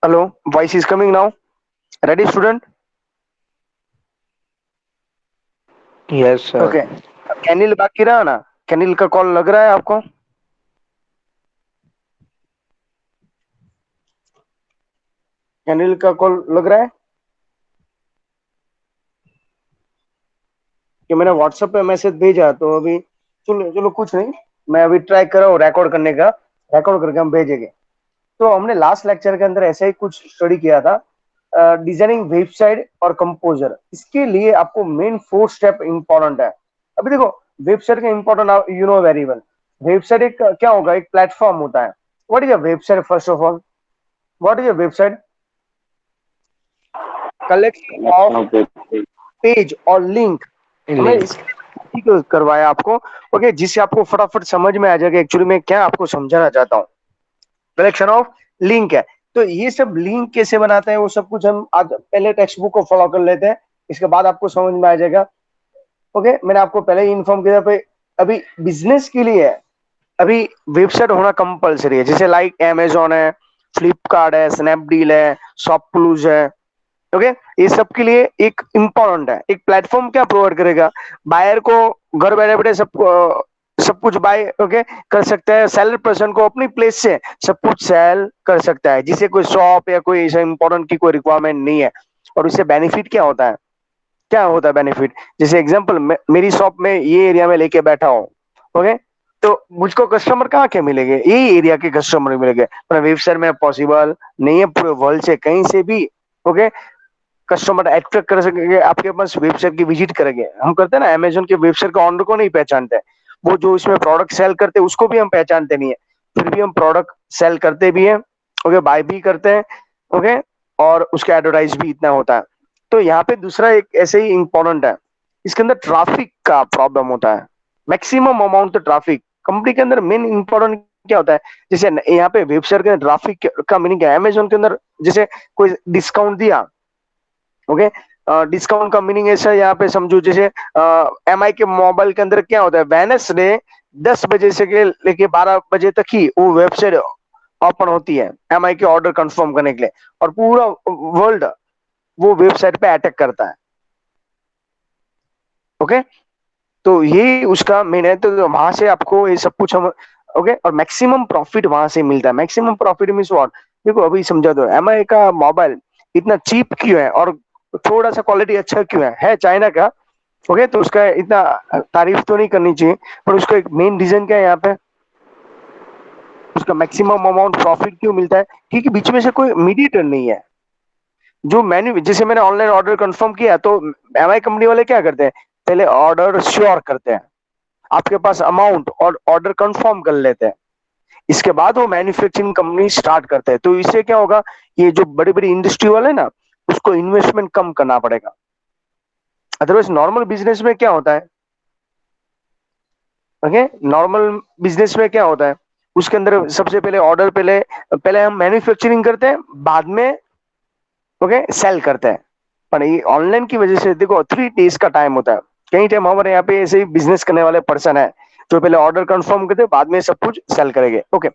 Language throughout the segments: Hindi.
Hello, voice is coming now. Ready, student? Yes, sir. Okay. कैनिल बाकी रहा ना? कैनिल का कॉल लग रहा है आपको? कैनिल का कॉल लग रहा है कि मैंने व्हाट्सएप पे मैसेज भेजा तो अभी चलो चलो कुछ नहीं, मैं अभी ट्राई कर रहा हूँ रिकॉर्ड करने का, रिकॉर्ड करके हम भेजेंगे। तो हमने लास्ट लेक्चर के अंदर ऐसा ही कुछ स्टडी किया था, डिजाइनिंग वेबसाइट और कंपोजर। इसके लिए आपको मेन 4 स्टेप इंपॉर्टेंट है। अभी देखो, वेबसाइट का important you know very well. Website एक क्या होगा, एक प्लेटफॉर्म होता है। What is a website? First of all, what is a website? Collection of page और लिंक। हमने Link. इसके लिए ठीक करवाया आपको। ओके, जिससे आपको फटाफट समझ में आ जाएगा एक्चुअली मैं क्या आपको समझाना चाहता हूँ। कलेक्शन ऑफ लिंक है। तो ये सब लिंक कैसे बनाते हैं वो सब कुछ हम आज पहले टेक्स्ट बुक को फॉलो कर लेते हैं, इसके बाद आपको समझ में आ जाएगा। ओके, मैंने आपको पहले ही इन्फॉर्म किया था। अभी बिजनेस के लिए अभी वेबसाइट होना कंपलसरी है, जैसे लाइक अमेजोन है, फ्लिपकार्ट है, स्नैपडील है, शॉपक्लूज है। ओके, ये सब के लिए एक इम्पोर्टेंट है, एक प्लेटफॉर्म क्या प्रोवाइड करेगा बायर को, घर बैठे बैठे सब कुछ बाय ओके कर सकता है। सेलर पर्सन को अपनी प्लेस से सब कुछ सेल कर सकता है, जिसे कोई शॉप या कोई ऐसा इंपॉर्टेंट की कोई रिक्वायरमेंट नहीं है। और इससे बेनिफिट क्या होता है, क्या होता है बेनिफिट? जैसे एग्जांपल, मेरी शॉप में ये एरिया में लेके बैठा हूँ। ओके, तो मुझको कस्टमर कहाँ के मिलेंगे? यही एरिया के कस्टमर मिलेंगे, पर वेबसाइट में पॉसिबल नहीं है पूरे वर्ल्ड से कहीं से भी। ओके, कस्टमर अट्रैक्ट कर सकेंगे आपके पास, वेबसाइट की विजिट करेंगे। हम करते हैं ना, अमेजोन के वेबसाइट का ऑनर को नहीं पहचानते, वो जो इसमें प्रोडक्ट सेल करते हैं उसको भी हम पहचानते नहीं है, फिर भी हम प्रोडक्ट सेल करते भी हैं। ओके, बाय भी करते हैं। ओके, और उसका एडवर्टाइज भी इतना होता है। तो यहाँ पे दूसरा एक ऐसे ही इंपॉर्टेंट है, इसके अंदर ट्रैफिक का प्रॉब्लम होता है। मैक्सिमम अमाउंट ट्रैफिक कंपनी के अंदर मेन इंपॉर्टेंट क्या होता है? जैसे यहाँ पे वेबसाइट के ट्रैफिक का मीनिंग है, अमेजोन के अंदर जैसे कोई डिस्काउंट दिया। ओके, डिस्काउंट का मीनिंग ऐसा यहाँ पे समझो, जैसे एम आई के मोबाइल के अंदर क्या होता है, वेनसडे 10 बजे से लेके 12 बजे तक ही वो वेबसाइट ओपन होती है एम आई के ऑर्डर कंफर्म करने के लिए, और पूरा वर्ल्ड वो वेबसाइट पे अटैक करता है। ओके, तो ये उसका मेन है। तो वहां से आपको ये सब कुछ हम ओके, और मैक्सिमम प्रॉफिट वहां से मिलता है। Maximum profit means what? देखो अभी समझा दो, एम आई का मोबाइल इतना चीप क्यों है और थोड़ा सा क्वालिटी अच्छा क्यों है चाइना का। ओके, तो उसका इतना तारीफ तो नहीं करनी चाहिए, पर उसका एक मेन रीजन क्या है यहाँ पे, उसका मैक्सिमम अमाउंट प्रॉफिट क्यों मिलता है? क्योंकि बीच में से कोई मीडिएटर नहीं है। जो मैन्यू, जैसे मैंने ऑनलाइन ऑर्डर कंफर्म किया तो एम आई कंपनी वाले क्या करते हैं, पहले ऑर्डर श्योर करते हैं, आपके पास अमाउंट और ऑर्डर कंफर्म कर लेते हैं, इसके बाद वो मैन्युफैक्चरिंग कंपनी स्टार्ट करते हैं। तो इससे क्या होगा, ये जो बड़ी बड़ी इंडस्ट्री वाले ना, उसको इन्वेस्टमेंट कम करना पड़ेगा। अदरवाइज नॉर्मल बिजनेस में क्या होता है? ओके, नॉर्मल बिजनेस में क्या होता है, उसके अंदर सबसे पहले ऑर्डर, पहले पहले हम मैन्युफैक्चरिंग करते हैं, बाद में ओके सेल करते हैं। पर ये ऑनलाइन की वजह से देखो 3 डेज का टाइम होता है। कई टाइम हमारे यहाँ पे ऐसे ही बिजनेस करने वाले पर्सन है जो पहले ऑर्डर कंफर्म करते हैं, बाद में सब कुछ सेल करेंगे। ओके,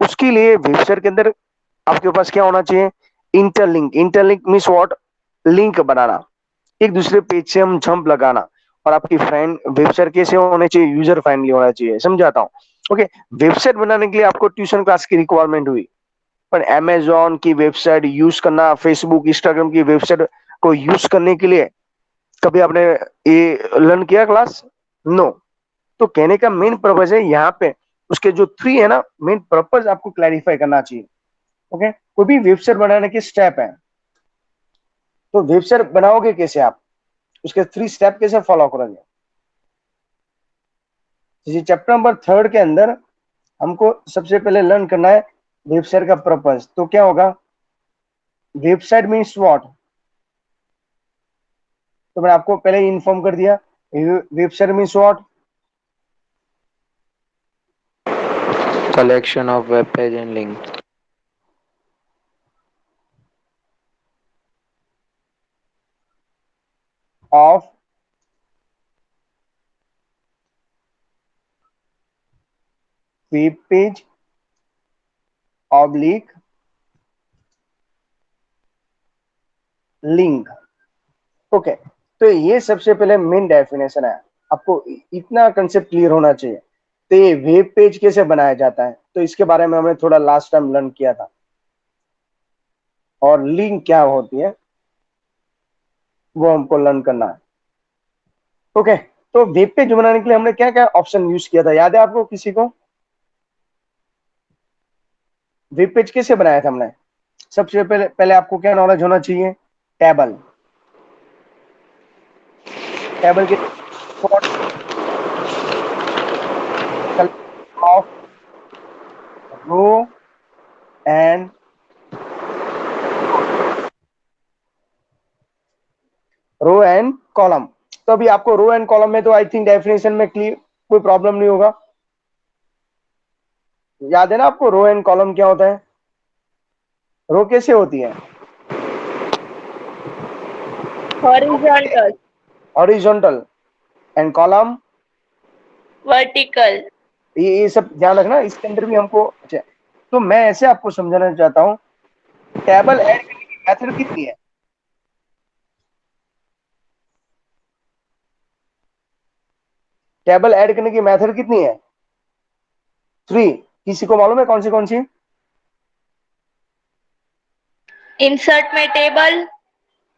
उसके लिए वेबसाइट के अंदर आपके पास क्या होना चाहिए, interlink. Interlink means what? Link बनाना, एक दूसरे पेज से हम जंप लगाना। और आपकी फ्रेंड वेबसाइट कैसे होने चाहिए, यूजर फ्रेंडली होना चाहिए। समझाता हूँ। ओके, वेबसाइट बनाने के लिए आपको ट्यूशन क्लास की रिक्वायरमेंट हुई, पर अमेजोन की वेबसाइट यूज करना, फेसबुक इंस्टाग्राम की वेबसाइट को यूज करने के लिए कभी आपने ये लर्न किया क्लास? नो। तो कहने का मेन पर्पज है यहाँ पे, उसके जो थ्री है ना मेन पर्पज आपको क्लैरिफाई करना चाहिए। ओके, कोई भी वेबसाइट बनाने के स्टेप है, तो वेबसाइट बनाओगे कैसे आप, उसके 3 स्टेप कैसे फॉलो करोगे? जैसे चैप्टर नंबर 3 के अंदर हमको सबसे पहले लर्न करना है वेबसाइट का पर्पज। तो क्या होगा, वेबसाइट मीन्स व्हाट? तो मैंने आपको पहले ही इन्फॉर्म कर दिया, website means what? Collection of web page and links. Of web page oblique link. Okay, तो ये सबसे पहले मेन डेफिनेशन है, आपको इतना कंसेप्ट क्लियर होना चाहिए। तो ये वेब पेज कैसे बनाया जाता है, तो इसके बारे में हमने थोड़ा लास्ट टाइम लर्न किया था, और लिंक क्या होती है वो हमको लर्न करना है। ओके, तो वेब पेज बनाने के लिए हमने क्या क्या ऑप्शन यूज किया था, याद है आपको किसी को? वेब पेज कैसे बनाया था हमने? सबसे पहले पहले आपको क्या नॉलेज होना चाहिए? टेबल। टेबल के ऑफ रो एंड कॉलम। तो अभी आपको रो एंड कॉलम में तो आई थिंक डेफिनेशन में क्लियर, कोई प्रॉब्लम नहीं होगा। याद है ना आपको रो एंड कॉलम क्या होता है? रो कैसे होती है? Horizontal, horizontal, and column vertical. ये सब ध्यान रखना, इसके अंदर भी हमको। अच्छा, तो मैं ऐसे आपको समझाना चाहता हूँ, टेबल ऐड करने की मेथड कितनी है? टेबल ऐड करने की मेथड कितनी है? 3। किसी को मालूम है कौन सी? इंसर्ट में टेबल,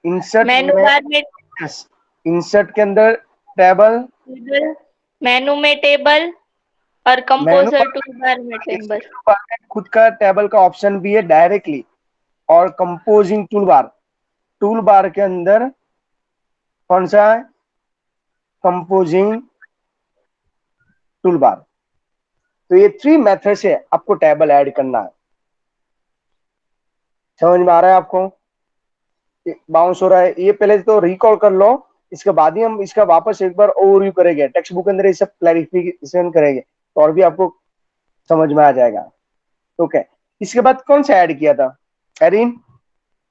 इंसर्ट मेनू में, बार में यस, इंसर्ट के अंदर टेबल, टेबल, मेनू में टेबल और मेनू कंपोजर बार टूल बार में टेबल। में खुद का टेबल का ऑप्शन भी है डायरेक्टली, और कंपोजिंग टूल बार के अंदर कौन सा है? Composing tool bar. तो ये 3 मेथड से आपको टेबल ऐड करना है। समझ में आ रहा है आपको? बाउंस हो रहा है ये, पहले तो रिकॉल कर लो, इसके बाद ही हम इसका वापस एक बार ओवरव्यू करेंगे, टेक्स्ट बुक के अंदर ये सब क्लैरिफिकेशन करेंगे, तो और भी आपको समझ में आ जाएगा। ओके, इसके बाद कौन सा ऐड किया था एरिन?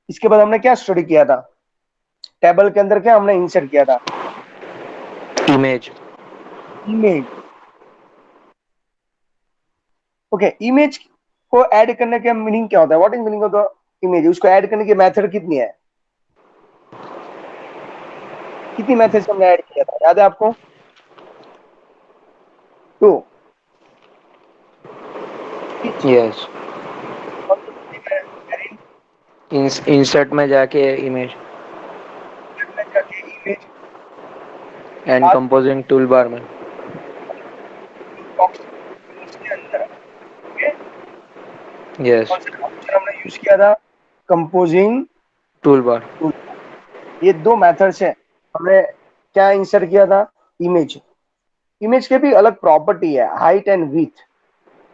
इसके बाद हमने क्या स्टडी किया था? टेबल के अंदर क्या हमने इंसर्ट किया था? इमेज। इमेज। ओके, इमेज को ऐड करने का मीनिंग क्या होता है? What is meaning of the image? उसको ऐड करने की मेथड कितनी है? कितनी मेथड से हमने ऐड किया था, याद है आपको? 2। यस, इंसर्ट में जाके image image and composing tool bar में। के अंदर, ओके, यस, कौन सा ऑप्शन हमने यूज किया था? Composing tool bar. टूल। ये 2 मेथड से हमने क्या इंसर्ट किया था? इमेज। इमेज के भी अलग प्रॉपर्टी है, हाइट एंड विड्थ,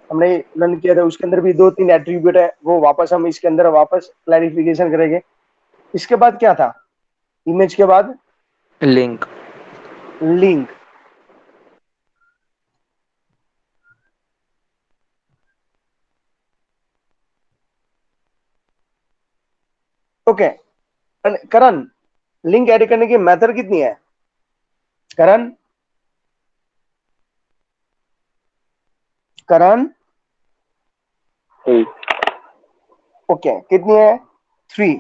हमने लर्न किया था। उसके अंदर भी 2-3 एट्रीब्यूट है, वो वापस हम इसके अंदर वापस क्लैरिफिकेशन करेंगे। इसके बाद क्या था? इमेज के बाद लिंक। लिंक। ओके, करण, लिंक ऐड करने की मेथड कितनी है करण? करण, ओके, कितनी है? 3।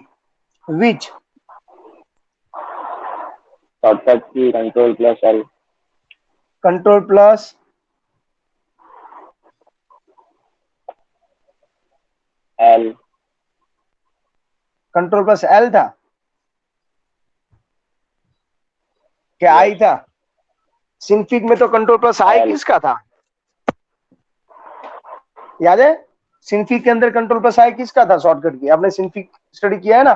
विच? शॉर्टकट की control plus L. Control plus L. Control plus L था क्या? आई था? सिंफिक में तो कंट्रोल प्लस आई L। किसका था, याद है? सिंफिक के अंदर कंट्रोल प्लस आई किसका था शॉर्टकट की? आपने सिंफिक स्टडी किया है ना?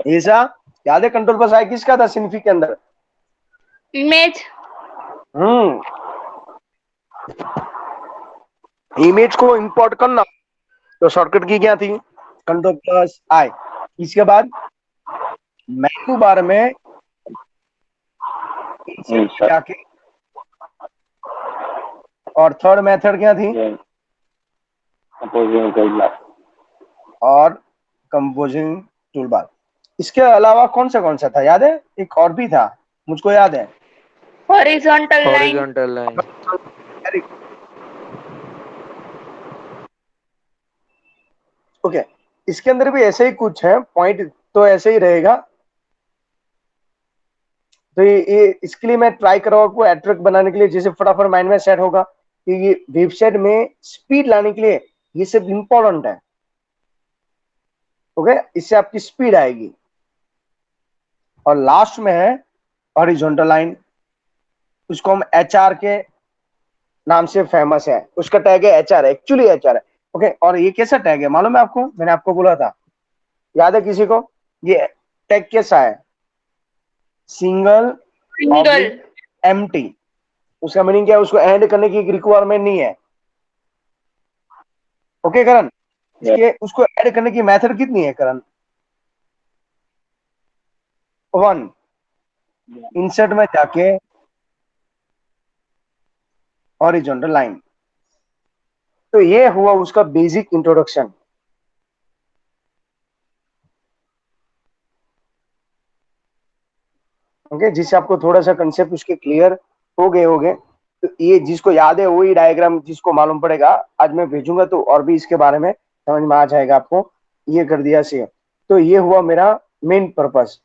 ऐसा याद है? कंट्रोल प्लस आई किसका था सिंफिक के अंदर? इमेज। इमेज को इंपोर्ट करना, तो शॉर्टकट की क्या थी? कंट्रोल प्लस आई। इसके बाद मेनू बार में जाके, और थर्ड मेथड क्या थी? Composing tool bar. और कंपोजिंग टूल बार। इसके अलावा कौन सा था, याद है? एक और भी था, मुझको याद है। Horizontal line. Horizontal line. Okay, इसके अंदर भी ऐसे ही कुछ है, पॉइंट तो ऐसे ही रहेगा। तो ये इसके लिए मैं ट्राई कर रहा हूँ आपको अट्रैक्ट बनाने के लिए, जैसे फटाफट माइंड में सेट होगा कि ये वेबसाइट में स्पीड लाने के लिए ये सब इंपॉर्टेंट है। ओके, इससे आपकी स्पीड आएगी। और लास्ट में है हॉरिजॉन्टल लाइन, उसको हम एचआर के नाम से फेमस है, उसका टैग है एचआर, एक्चुअली एचआर है। ओके, और ये कैसा टैग है मालूम है आपको? मैंने आपको बोला था, याद है किसी को? ये टैग कैसा है? Single single. एम्प्टी। उसका मीनिंग क्या है? उसको एंड करने की रिक्वायरमेंट नहीं है। ओके करण, इसके उसको ऐड करने की मेथड कितनी है करण? 1, इंसर्ट में जाके हॉरिजॉन्टल लाइन। तो ये हुआ उसका बेसिक इंट्रोडक्शन। ओके, जिससे आपको थोड़ा सा कंसेप्ट उसके क्लियर हो गए। तो ये जिसको याद है वही डायग्राम जिसको मालूम पड़ेगा, आज मैं भेजूंगा तो और भी इसके बारे में समझ में आ जाएगा आपको। ये कर दिया से, तो ये हुआ मेरा मेन पर्पस।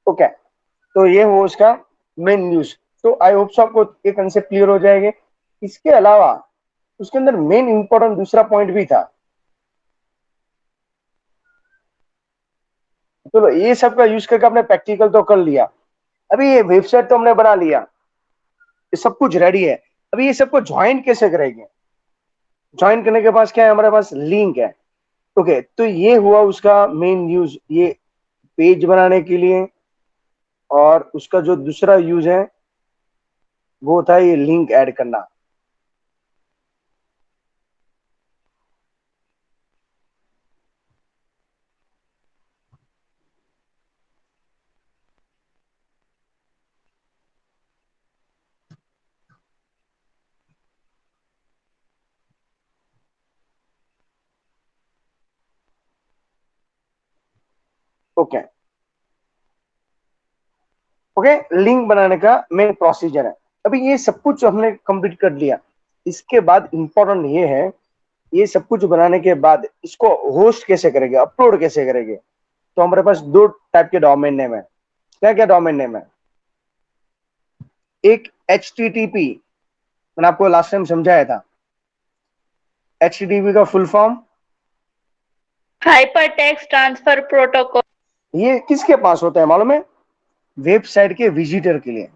ओके, तो ये हो उसका मेन न्यूज। तो आई होप सो आपको ये कंसेप्ट क्लियर हो जाएंगे। इसके अलावा उसके अंदर मेन इंपॉर्टेंट दूसरा पॉइंट भी था। चलो, ये सब का यूज करके आपने प्रैक्टिकल तो कर लिया। अभी ये वेबसाइट तो हमने बना लिया, ये सब कुछ रेडी है। अभी ये सबको ज्वाइन कैसे करेंगे? ज्वाइन करने के पास क्या है? हमारे पास लिंक है। ओके, तो ये हुआ उसका मेन यूज, ये पेज बनाने के लिए। और उसका जो दूसरा यूज है वो था ये लिंक ऐड करना। ओके ओके, लिंक बनाने का मेन प्रोसीजर है। अभी ये सब कुछ हमने कंप्लीट कर लिया। इसके बाद इंपॉर्टेंट ये है, ये सब कुछ बनाने के बाद इसको होस्ट कैसे करेंगे, अपलोड कैसे करेंगे? तो हमारे पास दो टाइप के डोमेन नेम है। क्या क्या डोमेन नेम है? एक HTTP, मैंने आपको लास्ट टाइम समझाया था। HTTP का full form, hyper text transfer protocol. ये किसके पास होता है मालूम है? वेबसाइट के विजिटर के लिए।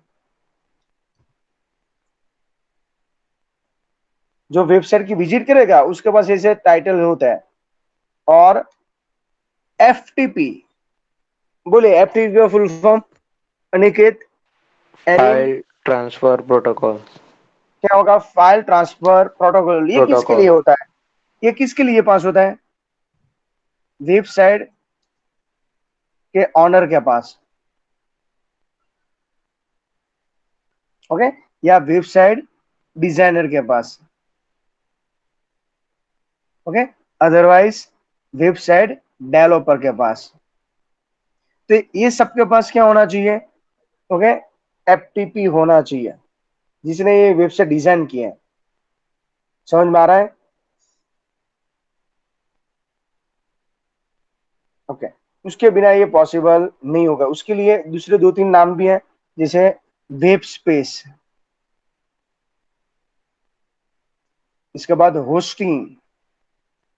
जो वेबसाइट की विजिट करेगा उसके पास ऐसे टाइटल होता है। और FTP, बोले FTP का full form Aniket? File transfer protocol. क्या होगा? File transfer protocol. ये किसके लिए होता है? ये किसके लिए पास होता है? वेबसाइट के ऑनर के पास। ओके, या वेबसाइट डिजाइनर के पास। ओके, अदरवाइज वेबसाइट डेवलपर के पास। तो ये सबके पास क्या होना चाहिए? ओके, FTP होना चाहिए, जिसने ये वेबसाइट डिजाइन किया है। समझ में आ रहा है? ओके, उसके बिना ये पॉसिबल नहीं होगा। उसके लिए दूसरे 2-3 नाम भी हैं, जैसे वेब स्पेस, इसके बाद होस्टिंग,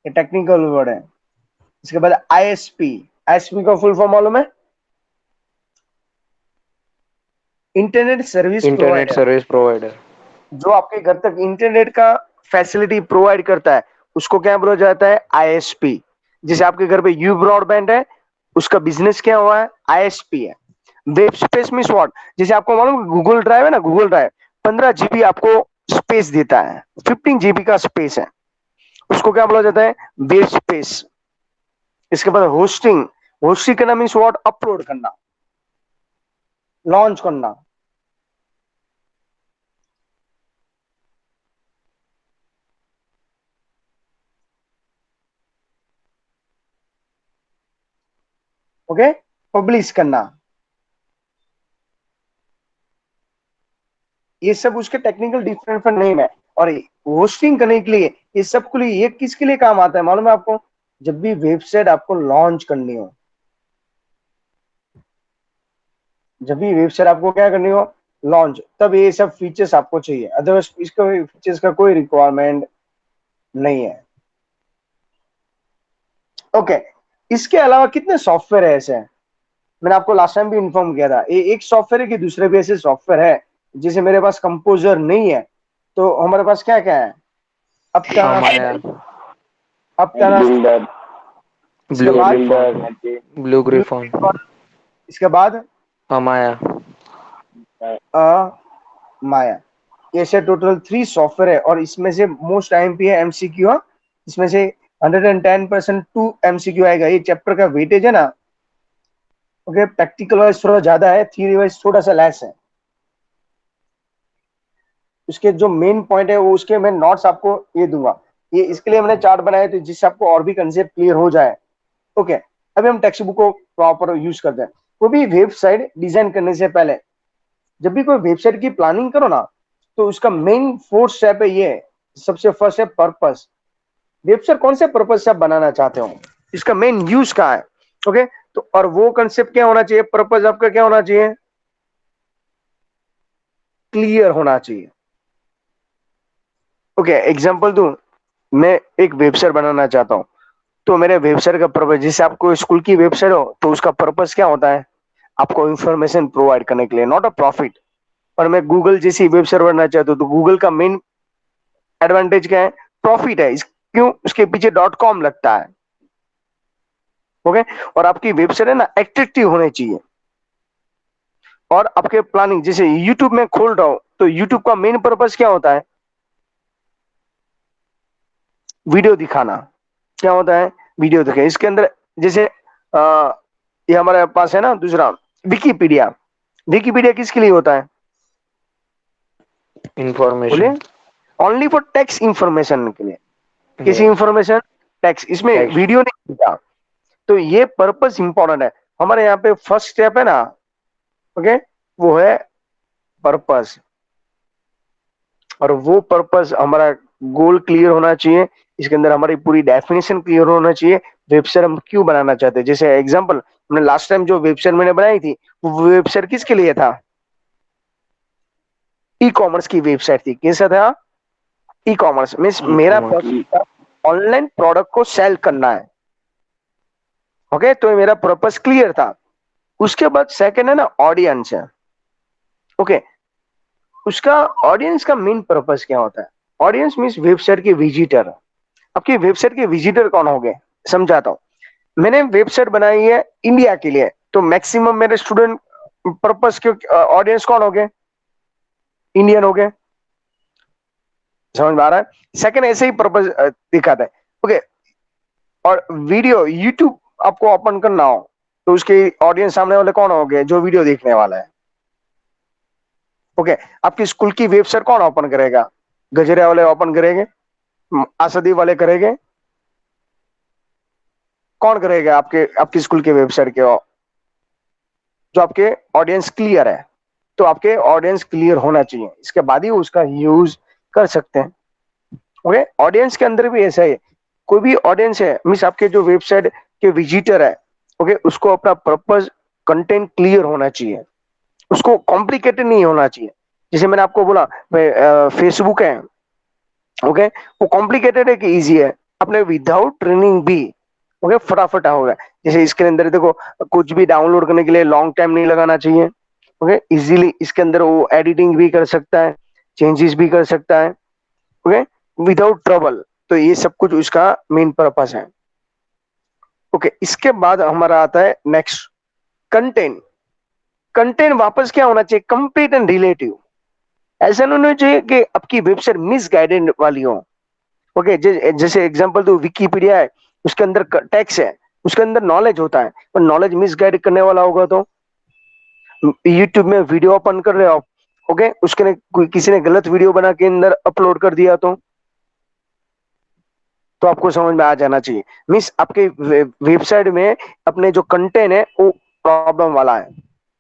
ये टेक्निकल वर्ड है। इसके बाद ISP का फुल फॉर्म मालूम है? Internet service provider. जो आपके घर तक इंटरनेट का फैसिलिटी प्रोवाइड करता है उसको क्या बोला जाता है? ISP। जैसे आपके घर पे यू ब्रॉडबैंड है, उसका बिजनेस क्या हुआ है? ISP है। Web space means what? जैसे आपको मालूम गूगल ड्राइव है ना, गूगल ड्राइव 15 GB आपको स्पेस देता है, 15 GB का स्पेस है, उसको क्या बोला जाता है? Web space. इसके बाद होस्टिंग, होस्टिंग करना मीन्स व्हाट, अपलोड करना, लॉन्च करना। ओके, पब्लिश करना, ये सब उसके टेक्निकल डिफरेंट नेम है। और होस्टिंग करने के लिए, ये सब के लिए, ये किसके लिए काम आता है मालूम है आपको? जब भी वेबसाइट आपको लॉन्च करनी हो, जब भी वेबसाइट आपको क्या करनी हो, लॉन्च, तब ये सब फीचर्स आपको चाहिए, अदरवाइज इसका फीचर्स का कोई रिक्वायरमेंट नहीं है। ओके, इसके अलावा कितने सॉफ्टवेयर है ऐसे? मैंने आपको लास्ट टाइम भी इन्फॉर्म किया था, ये एक सॉफ्टवेयर है कि दूसरे भी ऐसे सॉफ्टवेयर है। जैसे मेरे पास कंपोजर नहीं है, तो हमारे पास क्या क्या है? अपटाना, Amaya, अपटाना, builder, इसके Blue बाद builder, Griffon, Magic, Blue Griffon, इसके बाद Amaya, माया। ऐसे टोटल 3 सॉफ्टवेयर है, और इसमें से मोस्ट आईएमपी है एमसीक्यू। इसमें से 110% टू एमसीक्यू आएगा। ये चैप्टर का वेटेज है ना, ओके, प्रैक्टिकल वाइज थोड़ा ज्यादा है, थ्योरी वाइज थोड़ा सा लेस है। उसके जो मेन पॉइंट है वो उसके मैं नोट्स आपको ये दूंगा। ये इसके लिए मैंने चार्ट बनाया थे जिससे आपको और भी कंसेप्ट क्लियर हो जाए। ओके, अभी हम टेक्स्ट बुक को प्रॉपर यूज करते हैं। कोई भी वेबसाइट डिजाइन करने से पहले, जब भी कोई वेबसाइट की प्लानिंग करो ना, तो उसका मेन 4 स्टेप है ये। सबसे फर्स्ट है पर्पस। वेबसाइट कौन से पर्पस से आप बनाना चाहते हो, इसका मेन यूज कहाँ है? ओके, तो और वो कंसेप्ट क्या होना चाहिए, पर्पस आपका क्या होना चाहिए? क्लियर होना चाहिए। ओके, एग्जांपल दूं, मैं एक वेबसाइट बनाना चाहता हूं, तो मेरे वेबसाइट का पर्पस, जैसे आपको स्कूल की वेबसाइट हो तो उसका पर्पस क्या होता है? आपको इंफॉर्मेशन प्रोवाइड करने के लिए, नॉट अ प्रॉफिट। और मैं गूगल जैसी वेबसाइट बनाना चाहता हूं, तो गूगल का मेन एडवांटेज क्या है? प्रॉफिट है। क्यों? उसके पीछे .com लगता है। ओके, और आपकी वेबसाइट है ना, एट्रैक्टिव होनी चाहिए। और आपके प्लानिंग, जैसे यूट्यूब में खोल रहा हूं, तो यूट्यूब का मेन पर्पस क्या होता है? वीडियो दिखाना। क्या होता है? वीडियो दिखे। इसके अंदर जैसे ये हमारे पास है ना दूसरा, विकीपीडिया। विकीपीडिया किसके लिए होता है? बोलिए। information, only for text information के लिए। किसी yes, इंफॉर्मेशन, टेक्स्ट, इसमें text, वीडियो नहीं दिखा। तो ये पर्पस इंपॉर्टेंट है। हमारे यहाँ पे फर्स्ट स्टेप है ना, ओके, वो है पर्पस। और वो पर्पस, हमारा गोल क्लियर होना चाहिए। इसके अंदर हमारी पूरी डेफिनेशन क्लियर होना चाहिए। वेबसाइट हम क्यों बनाना चाहते हैं? जैसे एग्जांपल, हमने लास्ट टाइम जो वेबसाइट मैंने बनाई थी, वो वेबसाइट किसके लिए था? ई कॉमर्स की वेबसाइट थी। कैसा था? ई कॉमर्स मीन्स मेरा e-commerce, ऑनलाइन प्रोडक्ट को सेल करना है। ओके, तो मेरा पर्पस क्लियर था। उसके बाद सेकंड है ना, ऑडियंस है। ओके, उसका ऑडियंस का मेन पर्पस क्या होता है? ऑडियंस मीन्स वेबसाइट के विजिटर। आपकी वेबसाइट के विजिटर कौन हो गए, समझाता हूं। मैंने वेबसाइट बनाई है इंडिया के लिए, तो मैक्सिमम मेरे स्टूडेंट पर्पस के ऑडियंस कौन हो गए? इंडियन हो गए। समझ में आ रहा है? सेकंड ऐसे ही पर्पस दिखाता है। ओके, और वीडियो यूट्यूब आपको ओपन करना हो, तो उसके ऑडियंस सामने वाले कौन हो गए? जो वीडियो देखने वाला है। ओके, आपकी स्कूल की वेबसाइट कौन ओपन करेगा? गजरे वाले ओपन करेंगे, आसदी वाले करेंगे, कौन करेगा आपके आपकी स्कूल के वेबसाइट के? जो आपके ऑडियंस क्लियर है। तो आपके ऑडियंस क्लियर होना चाहिए, इसके बाद ही उसका यूज कर सकते हैं। ओके, ऑडियंस के अंदर भी ऐसा है। कोई भी ऑडियंस है मीन्स आपके जो वेबसाइट के विजिटर है, ओके, उसको अपना पर्पस, कंटेंट क्लियर होना चाहिए। उसको कॉम्प्लिकेटेड नहीं होना चाहिए। जैसे मैंने आपको बोला, फेसबुक है, ओके, वो कॉम्प्लिकेटेड है कि इजी है? अपने विदाउट ट्रेनिंग भी, ओके, फटाफट होगा। जैसे इसके अंदर देखो, कुछ भी डाउनलोड करने के लिए लॉन्ग टाइम नहीं लगाना चाहिए। ओके, इजीली इसके अंदर वो एडिटिंग भी कर सकता है, चेंजेस भी कर सकता है, ओके, विदाउट ट्रबल। तो ये सब कुछ उसका मेन पर्पस है। ओके, इसके बाद हमारा आता है नेक्स्ट, कंटेंट। कंटेंट वापस क्या होना चाहिए? Complete and relative. ऐसा नहीं होना चाहिए कि आपकी वेबसाइट मिसगाइडेड वाली हो। ओके, जैसे एग्जांपल तो विकिपीडिया है, उसके अंदर टेक्स्ट है, उसके अंदर नॉलेज होता है, पर नॉलेज मिसगाइड करने वाला होगा तो यूट्यूब में वीडियो ओपन कर रहे हो आप, ओके, उसके ने किसी ने गलत वीडियो बना के अंदर अपलोड कर दिया तो आपको समझ में आ जाना चाहिए। मीन्स आपके वेबसाइट में अपने जो कंटेंट है वो प्रॉब्लम वाला है।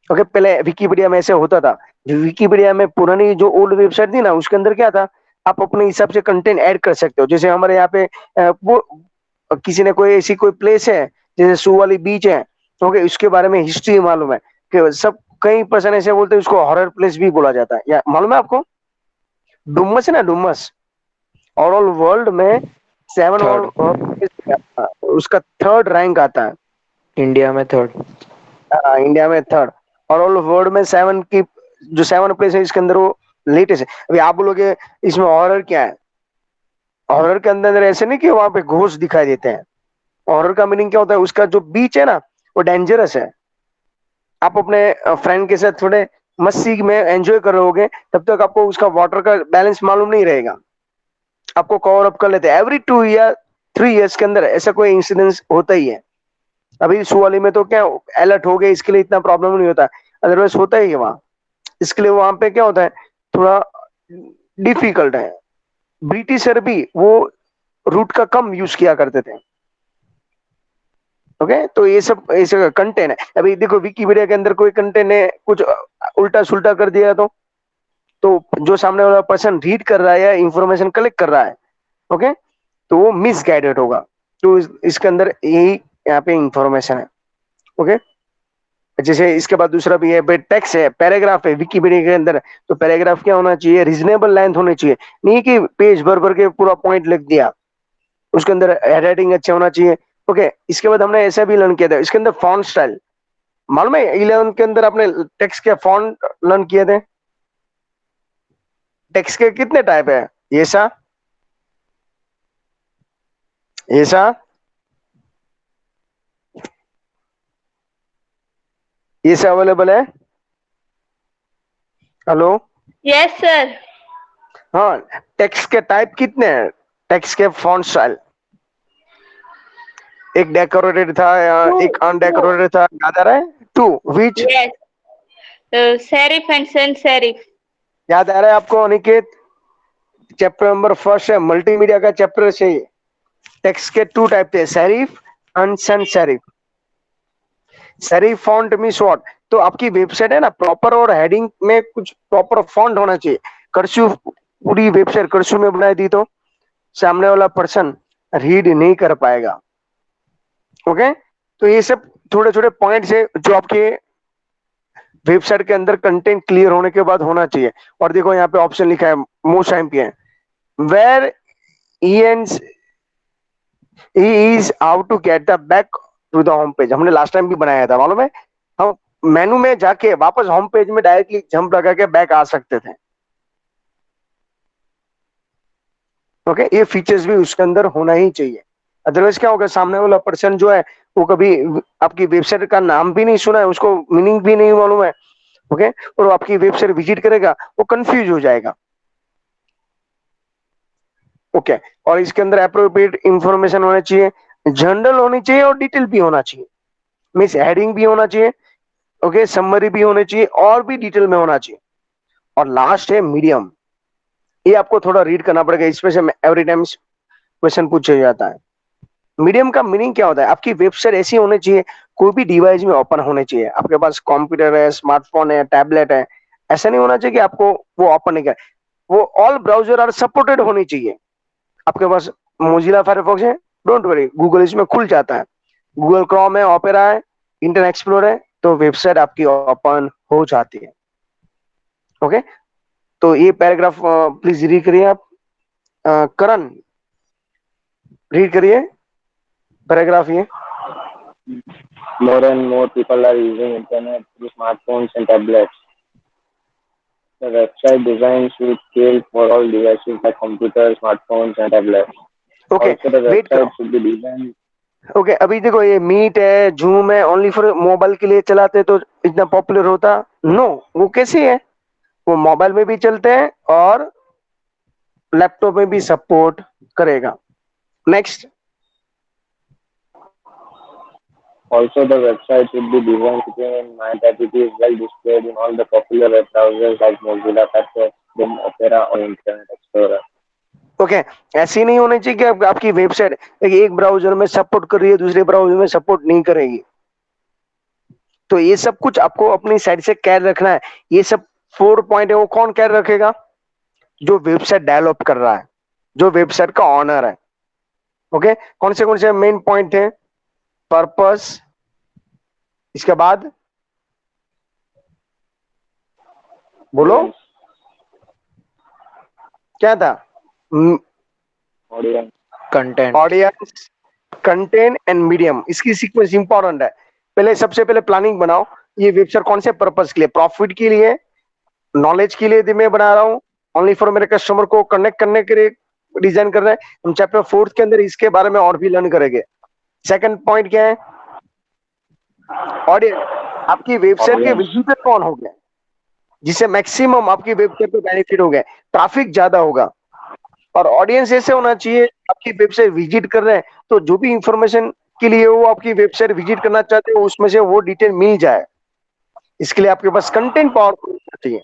ओके, पहले विकिपीडिया में ऐसे होता था, जो विकिपीडिया में पुरानी जो ओल्ड वेबसाइट थी ना, उसके अंदर क्या था, आप अपने हिसाब से कंटेंट ऐड कर सकते हो। जैसे हमारे यहाँ पे वो किसी ने कोई ऐसी कोई प्लेस है, जैसे सू वाली बीच है, ओके, उसके बारे में हिस्ट्री मालूम है कि सब, कई पर्सन ऐसे बोलते हैं उसको हॉरर प्लेस भी बोला जाता है, या मालूम है आपको? डुमस है ना, डुमस, ओवरऑल वर्ल्ड में सेवन थर्ड, और उसका थर्ड रैंक आता है। इंडिया में थर्ड। इंडिया में थर्ड, और ऑल वर्ल्ड में सेवन की जो सेवन प्लेस है इसके अंदर वो लेटेस्ट है। अभी आप बोलोगे इसमें हॉरर क्या है? हॉरर के अंदर ऐसे नहीं कि वहां पे घोस्ट दिखाई देते हैं। हॉरर का मीनिंग क्या होता है, उसका जो बीच है ना वो डेंजरस है। आप अपने फ्रेंड के साथ थोड़े मस्ती में एंजॉय कर रहे होगे, तब तक आपको उसका वाटर का बैलेंस मालूम नहीं रहेगा, आपको कवर अप कर लेते हैं। एवरी 2 या 3 इयर्स के अंदर ऐसा कोई इंसिडेंस होता ही है। अभी सुवाली में तो क्या अलर्ट हो गए, इसके लिए इतना प्रॉब्लम नहीं होता, अदरवाइज होता ही है वहां। इसके लिए वहां पे क्या होता है, थोड़ा डिफिकल्ट है। ब्रिटिशर भी वो रूट का कम यूज किया करते थे। ओके, तो ये सब ऐसे कंटेंट है। अभी देखो विकिपीडिया के अंदर कोई कंटेंट है, कुछ उल्टा सुल्टा कर दिया तो जो सामने वाला पर्सन रीड कर रहा है या इंफॉर्मेशन कलेक्ट कर रहा है, ओके, तो वो मिसगाइडेड होगा। तो इसके अंदर यही यहाँ पे इंफॉर्मेशन है। ओके, जैसे इसके बाद दूसरा भी है, टेक्स्ट है, पैराग्राफ है विकिपीडिया के अंदर, तो पैराग्राफ क्या होना चाहिए, रीजनेबल लेंथ होनी चाहिए, नहीं कि पेज भर भर के पूरा पॉइंट लिख दिया। उसके अंदर हेडराइटिंग अच्छा होना चाहिए। ओके, इसके बाद हमने ऐसा भी लर्न किया था, इसके अंदर फॉन्ट स्टाइल मालूम है, 11 के अंदर आपने टेक्स्ट के फॉन्ट लर्न किए थे। टेक्स्ट के कितने टाइप है? ऐसा, ऐसा, ऐसा अवेलेबल है। Hello, yes sir. हाँ, टेक्स्ट के टाइप कितने हैं? टेक्स्ट के फॉन्ट स्टाइल, एक डेकोरेटेड था या एक अनडेकोरेटेड था, याद आ रहा है? To which, yes, serif and sans serif. याद आ रहा है आपको अनिकेत? चैप्टर नंबर फर्स्ट है, मल्टीमीडिया का चैप्टर से। टेक्स्ट के 2 टाइप थे, serif and sans serif. Serif font means what, तो आपकी वेबसाइट है ना, प्रॉपर और हेडिंग में कुछ प्रॉपर फॉन्ट होना चाहिए। कर्सिव, पूरी वेबसाइट कर्सिव में बनाई दी तो सामने वाला पर्सन रीड नहीं कर पाएगा। ओके, तो ये सब थोड़े छोटे पॉइंट्स है जो आपके वेबसाइट के अंदर कंटेंट क्लियर होने के बाद होना चाहिए। और देखो यहाँ पे ऑप्शन लिखा है, मोस्ट एमपी where he is how to get the back to the home page. हमने लास्ट टाइम भी बनाया था, मालूम है, हम मेनू में जाके वापस होम पेज में डायरेक्टली जंप लगा के बैक आ सकते थे। ओके, ये फीचर्स भी उसके अंदर होना ही चाहिए, अदरवाइज क्या होगा, सामने वाला पर्सन जो है वो कभी आपकी वेबसाइट का नाम भी नहीं सुना है, उसको मीनिंग भी नहीं मालूम है, ओके, और वो आपकी वेबसाइट विजिट करेगा, वो कंफ्यूज हो जाएगा। ओके, और इसके अंदर अप्रोप्रिएट इंफॉर्मेशन होना चाहिए, जनरल होनी चाहिए और डिटेल भी होना चाहिए। मीन्स हेडिंग भी होना चाहिए, ओके, समरी भी होनी चाहिए और भी डिटेल में होना चाहिए। और लास्ट है मीडियम, ये आपको थोड़ा रीड करना पड़ेगा, इसमें से एवरी टाइम क्वेश्चन पूछा जाता है। मीडियम का मीनिंग क्या होता है, आपकी वेबसाइट ऐसी होनी चाहिए कोई भी डिवाइस में ओपन होने चाहिए। आपके पास कंप्यूटर है, स्मार्टफोन है, टैबलेट है, ऐसा नहीं होना चाहिए कि आपको वो ओपन नहीं करे। वो ऑल ब्राउजर आर सपोर्टेड होनी चाहिए। आपके पास मोजिला फायरफॉक्स है, डोंट वरी, गूगल इसमें खुल जाता है, गूगल क्रोम है, ओपेरा है, इंटरनेट एक्सप्लोरर है, तो वेबसाइट आपकी ओपन हो जाती है। ओके, तो ये पैराग्राफ प्लीज रीड करिए आप। करण, रीड करिए पैराग्राफ ये। More and more people are using internet through smartphones and tablets. The website design should scale for all devices like computers, smartphones, and tablets. Okay, Also, the wait करो। website should be designed. Okay, अभी देखो ये मीट है, जूम है, ओनली फॉर मोबाइल के लिए चलाते तो इतना पॉपुलर होता? नो, वो कैसे है, वो मोबाइल में भी चलते हैं और लैपटॉप में भी सपोर्ट करेगा। Next, Also, the website should be designed keeping in mind that it is well displayed in all the popular web browsers like Mozilla Firefox, Chrome, Opera, or Internet Explorer. Okay ऐसी नहीं होनी चाहिए कि आपकी वेबसाइट एक ब्राउजर में सपोर्ट कर रही है, दूसरे ब्राउजर में सपोर्ट नहीं करेगी। तो ये सब कुछ आपको अपनी साइड से केयर रखना है। ये सब 4 पॉइंट है, वो कौन केयर रखेगा? जो वेबसाइट डेवलप कर रहा है, जो वेबसाइट का ऑनर है। ओके, कौन से मेन पॉइंट है? पर्पस, इसके बाद बोलो क्या था? Audience. Content, audience, content and medium. इसकी सीक्वेंस इंपॉर्टेंट है। पहले सबसे पहले प्लानिंग बनाओ, ये वेबसाइट कौन से पर्पस के लिए? प्रॉफिट के लिए, नॉलेज के लिए मैं बना रहा हूँ, ओनली फॉर मेरे कस्टमर को कनेक्ट करने के लिए डिजाइन कर रहे हैं। हम चैप्टर 4 के अंदर इसके बारे में और भी लर्न करेंगे। सेकंड पॉइंट क्या है? ऑडियंस। आपकी वेबसाइट के विजिटर कौन हो गए जिससे मैक्सिमम आपकी वेबसाइट पे बेनिफिट हो गए, ट्रैफिक ज्यादा होगा। और ऑडियंस ऐसे होना चाहिए, आपकी वेबसाइट विजिट कर रहे हैं तो जो भी इंफॉर्मेशन के लिए वो आपकी वेबसाइट विजिट करना चाहते हो उसमें से वो डिटेल मिल जाए। इसके लिए आपके पास कंटेंट पावरफुल होना चाहिए।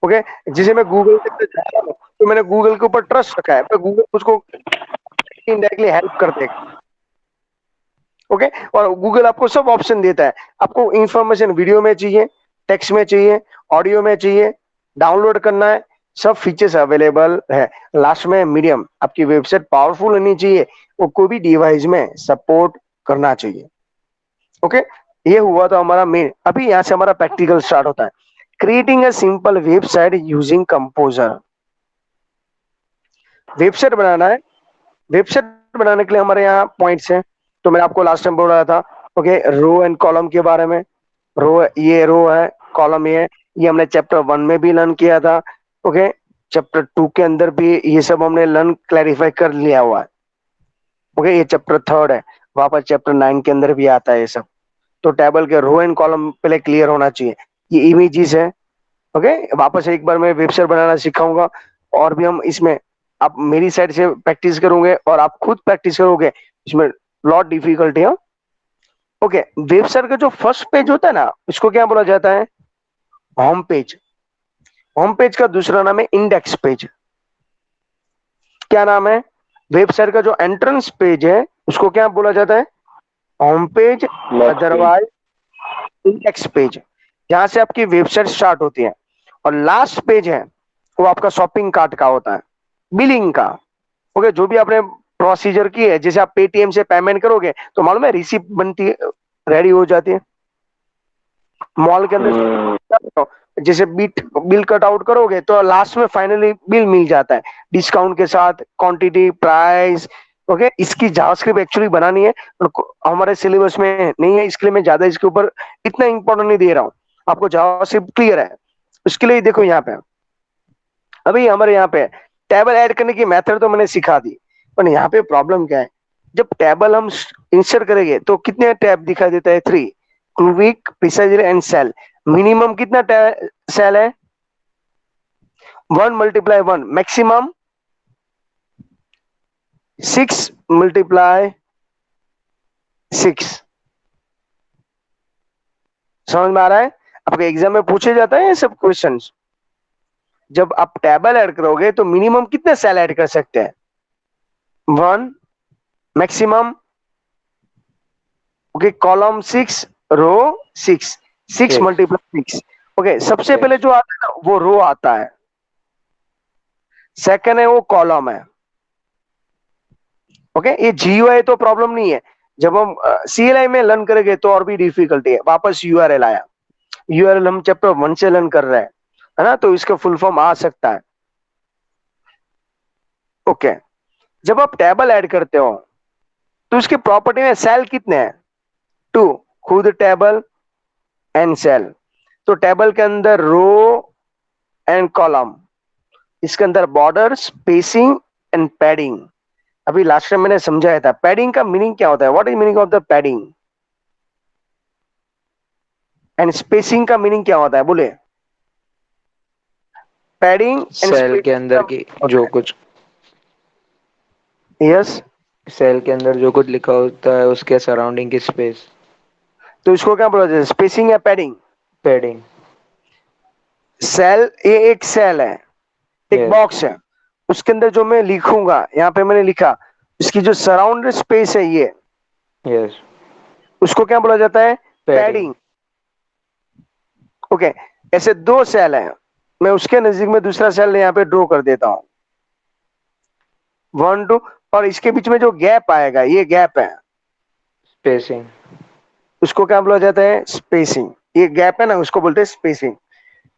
ओके, जैसे मैं गूगल के अंदर जा रहा हूँ तो मैंने गूगल के ऊपर ट्रस्ट रखा है, तो गूगल उसको इनडायरेक्टली हेल्प कर देगा। ओके, और गूगल आपको सब ऑप्शन देता है। आपको इंफॉर्मेशन वीडियो में चाहिए, टेक्स्ट में चाहिए, ऑडियो में चाहिए, डाउनलोड करना है, सब फीचर्स अवेलेबल है। लास्ट में मीडियम, आपकी वेबसाइट पावरफुल होनी चाहिए, वो कोई भी डिवाइस में सपोर्ट करना चाहिए। ओके, ये हुआ तो हमारा मेन। अभी यहाँ से हमारा प्रैक्टिकल स्टार्ट होता है। Creating a simple website using composer. Website बनाना है। वेबसाइट बनाने के लिए हमारे यहाँ पॉइंट्स हैं, तो मैंने आपको लास्ट टाइम बोला था। ओके, रो एंड कॉलम के बारे में। रो, ये रो है, कॉलम ये हमने चैप्टर 1 में भी लर्न किया था। ओके, चैप्टर 2 के अंदर भी ये सब हमने लर्न क्लैरिफाई कर लिया हुआ है। ओके, ये चैप्टर 3 है, वापस चैप्टर 9 के अंदर भी आता है ये सब। तो टेबल के रो एंड कॉलम पहले क्लियर होना चाहिए। ये इमेजेस है। ओके, वापस एक बार मैं वेबसाइट बनाना सिखाऊंगा, और भी हम इसमें आप मेरी साइड से प्रैक्टिस करोगे और आप खुद प्रैक्टिस करोगे, इसमें लॉट डिफिकल्टी है। ओके, वेबसाइट का जो फर्स्ट पेज होता है ना, इसको क्या बोला जाता है? Home page. होम पेज का दूसरा नाम है इंडेक्स पेज। क्या नाम है? वेबसाइट का जो एंट्रेंस पेज है उसको क्या बोला जाता है? Home page, otherwise index page, जहां से आपकी वेबसाइट स्टार्ट होती है। और लास्ट पेज है वो आपका शॉपिंग कार्ट का होता है, बिलिंग का। ओके, जो भी आपने प्रोसीजर की है, जैसे आप पेटीएम से पेमेंट करोगे तो मालूम है रिसिप्ट बनती है, रेडी हो जाती है। मॉल के अंदर जैसे बिल कट आउट करोगे तो लास्ट में फाइनली बिल मिल जाता है डिस्काउंट के साथ, क्वांटिटी, प्राइस। ओके, इसकी जावास्क्रिप्ट एक्चुअली बनानी है, हमारे सिलेबस में नहीं है, इसके लिए मैं ज्यादा इसके ऊपर इतना इंपॉर्टेंट नहीं दे रहा हूँ। आपको जावास्क्रिप्ट क्लियर है, उसके लिए देखो यहाँ पे। अभी हमारे यहाँ पे टेबल ऐड करने की मेथड तो मैंने सिखा दी, पर यहाँ पे प्रॉब्लम क्या है? जब टेबल हम इंसर्ट करेंगे तो कितने टैब दिखाई देता है? 3, क्विक, प्रिसाइजर एंड सेल। मिनिमम कितना सेल है? 1 × 1, मैक्सिमम 6 × 6। समझ में आ रहा है? आपके एग्जाम में पूछे जाता है ये सब क्वेश्चंस। जब आप टेबल ऐड करोगे तो मिनिमम कितने सेल ऐड कर सकते हैं? 1, मैक्सिमम। ओके, कॉलम 6, रो 6, 6 × 6। ओके, सबसे पहले जो आता है ना वो रो आता है, सेकंड है वो कॉलम है। ओके, ये जीयूआई तो प्रॉब्लम नहीं है, जब हम सीएलआई में लर्न करेंगे तो और भी डिफिकल्टी है। वापस यूआरएल आया, यूआरएल हम चैप्टर 1 से लर्न कर रहे हैं, है ना, तो इसका फुल फॉर्म आ सकता है। ओके, जब आप टेबल ऐड करते हो तो इसके प्रॉपर्टी में सेल कितने हैं? 2, खुद टेबल एंड सेल। तो टेबल के अंदर रो एंड कॉलम, इसके अंदर बॉर्डर, स्पेसिंग एंड पैडिंग। अभी लास्ट टाइम मैंने समझाया था पैडिंग का मीनिंग क्या होता है। What is meaning of the padding? And spacing का मीनिंग क्या होता है? बोले। पैडिंग एंड सेल के अंदर की जो कुछ, यस, सेल के अंदर जो कुछ लिखा होता है उसके सराउंडिंग की स्पेस। तो इसको क्या बोला जाता है, स्पेसिंग या पैडिंग? पैडिंग। सेल, ये एक सेल है, एक Yes. बॉक्स है, उसके अंदर जो मैं लिखूंगा, यहाँ पे मैंने लिखा, इसकी जो सराउंड स्पेस है ये, Yes. उसको क्या बोला जाता है, पैडिंग। पैडिंग। ओके, ऐसे दो सेल है, मैं उसके नजदीक में दूसरा सेल यहाँ पे ड्रॉ कर देता हूं, 1 2, और इसके बीच में जो गैप आएगा, ये गैप है, स्पेसिंग। उसको क्या बोला जाता है, स्पेसिंग। ये गैप है ना, उसको बोलते हैं स्पेसिंग।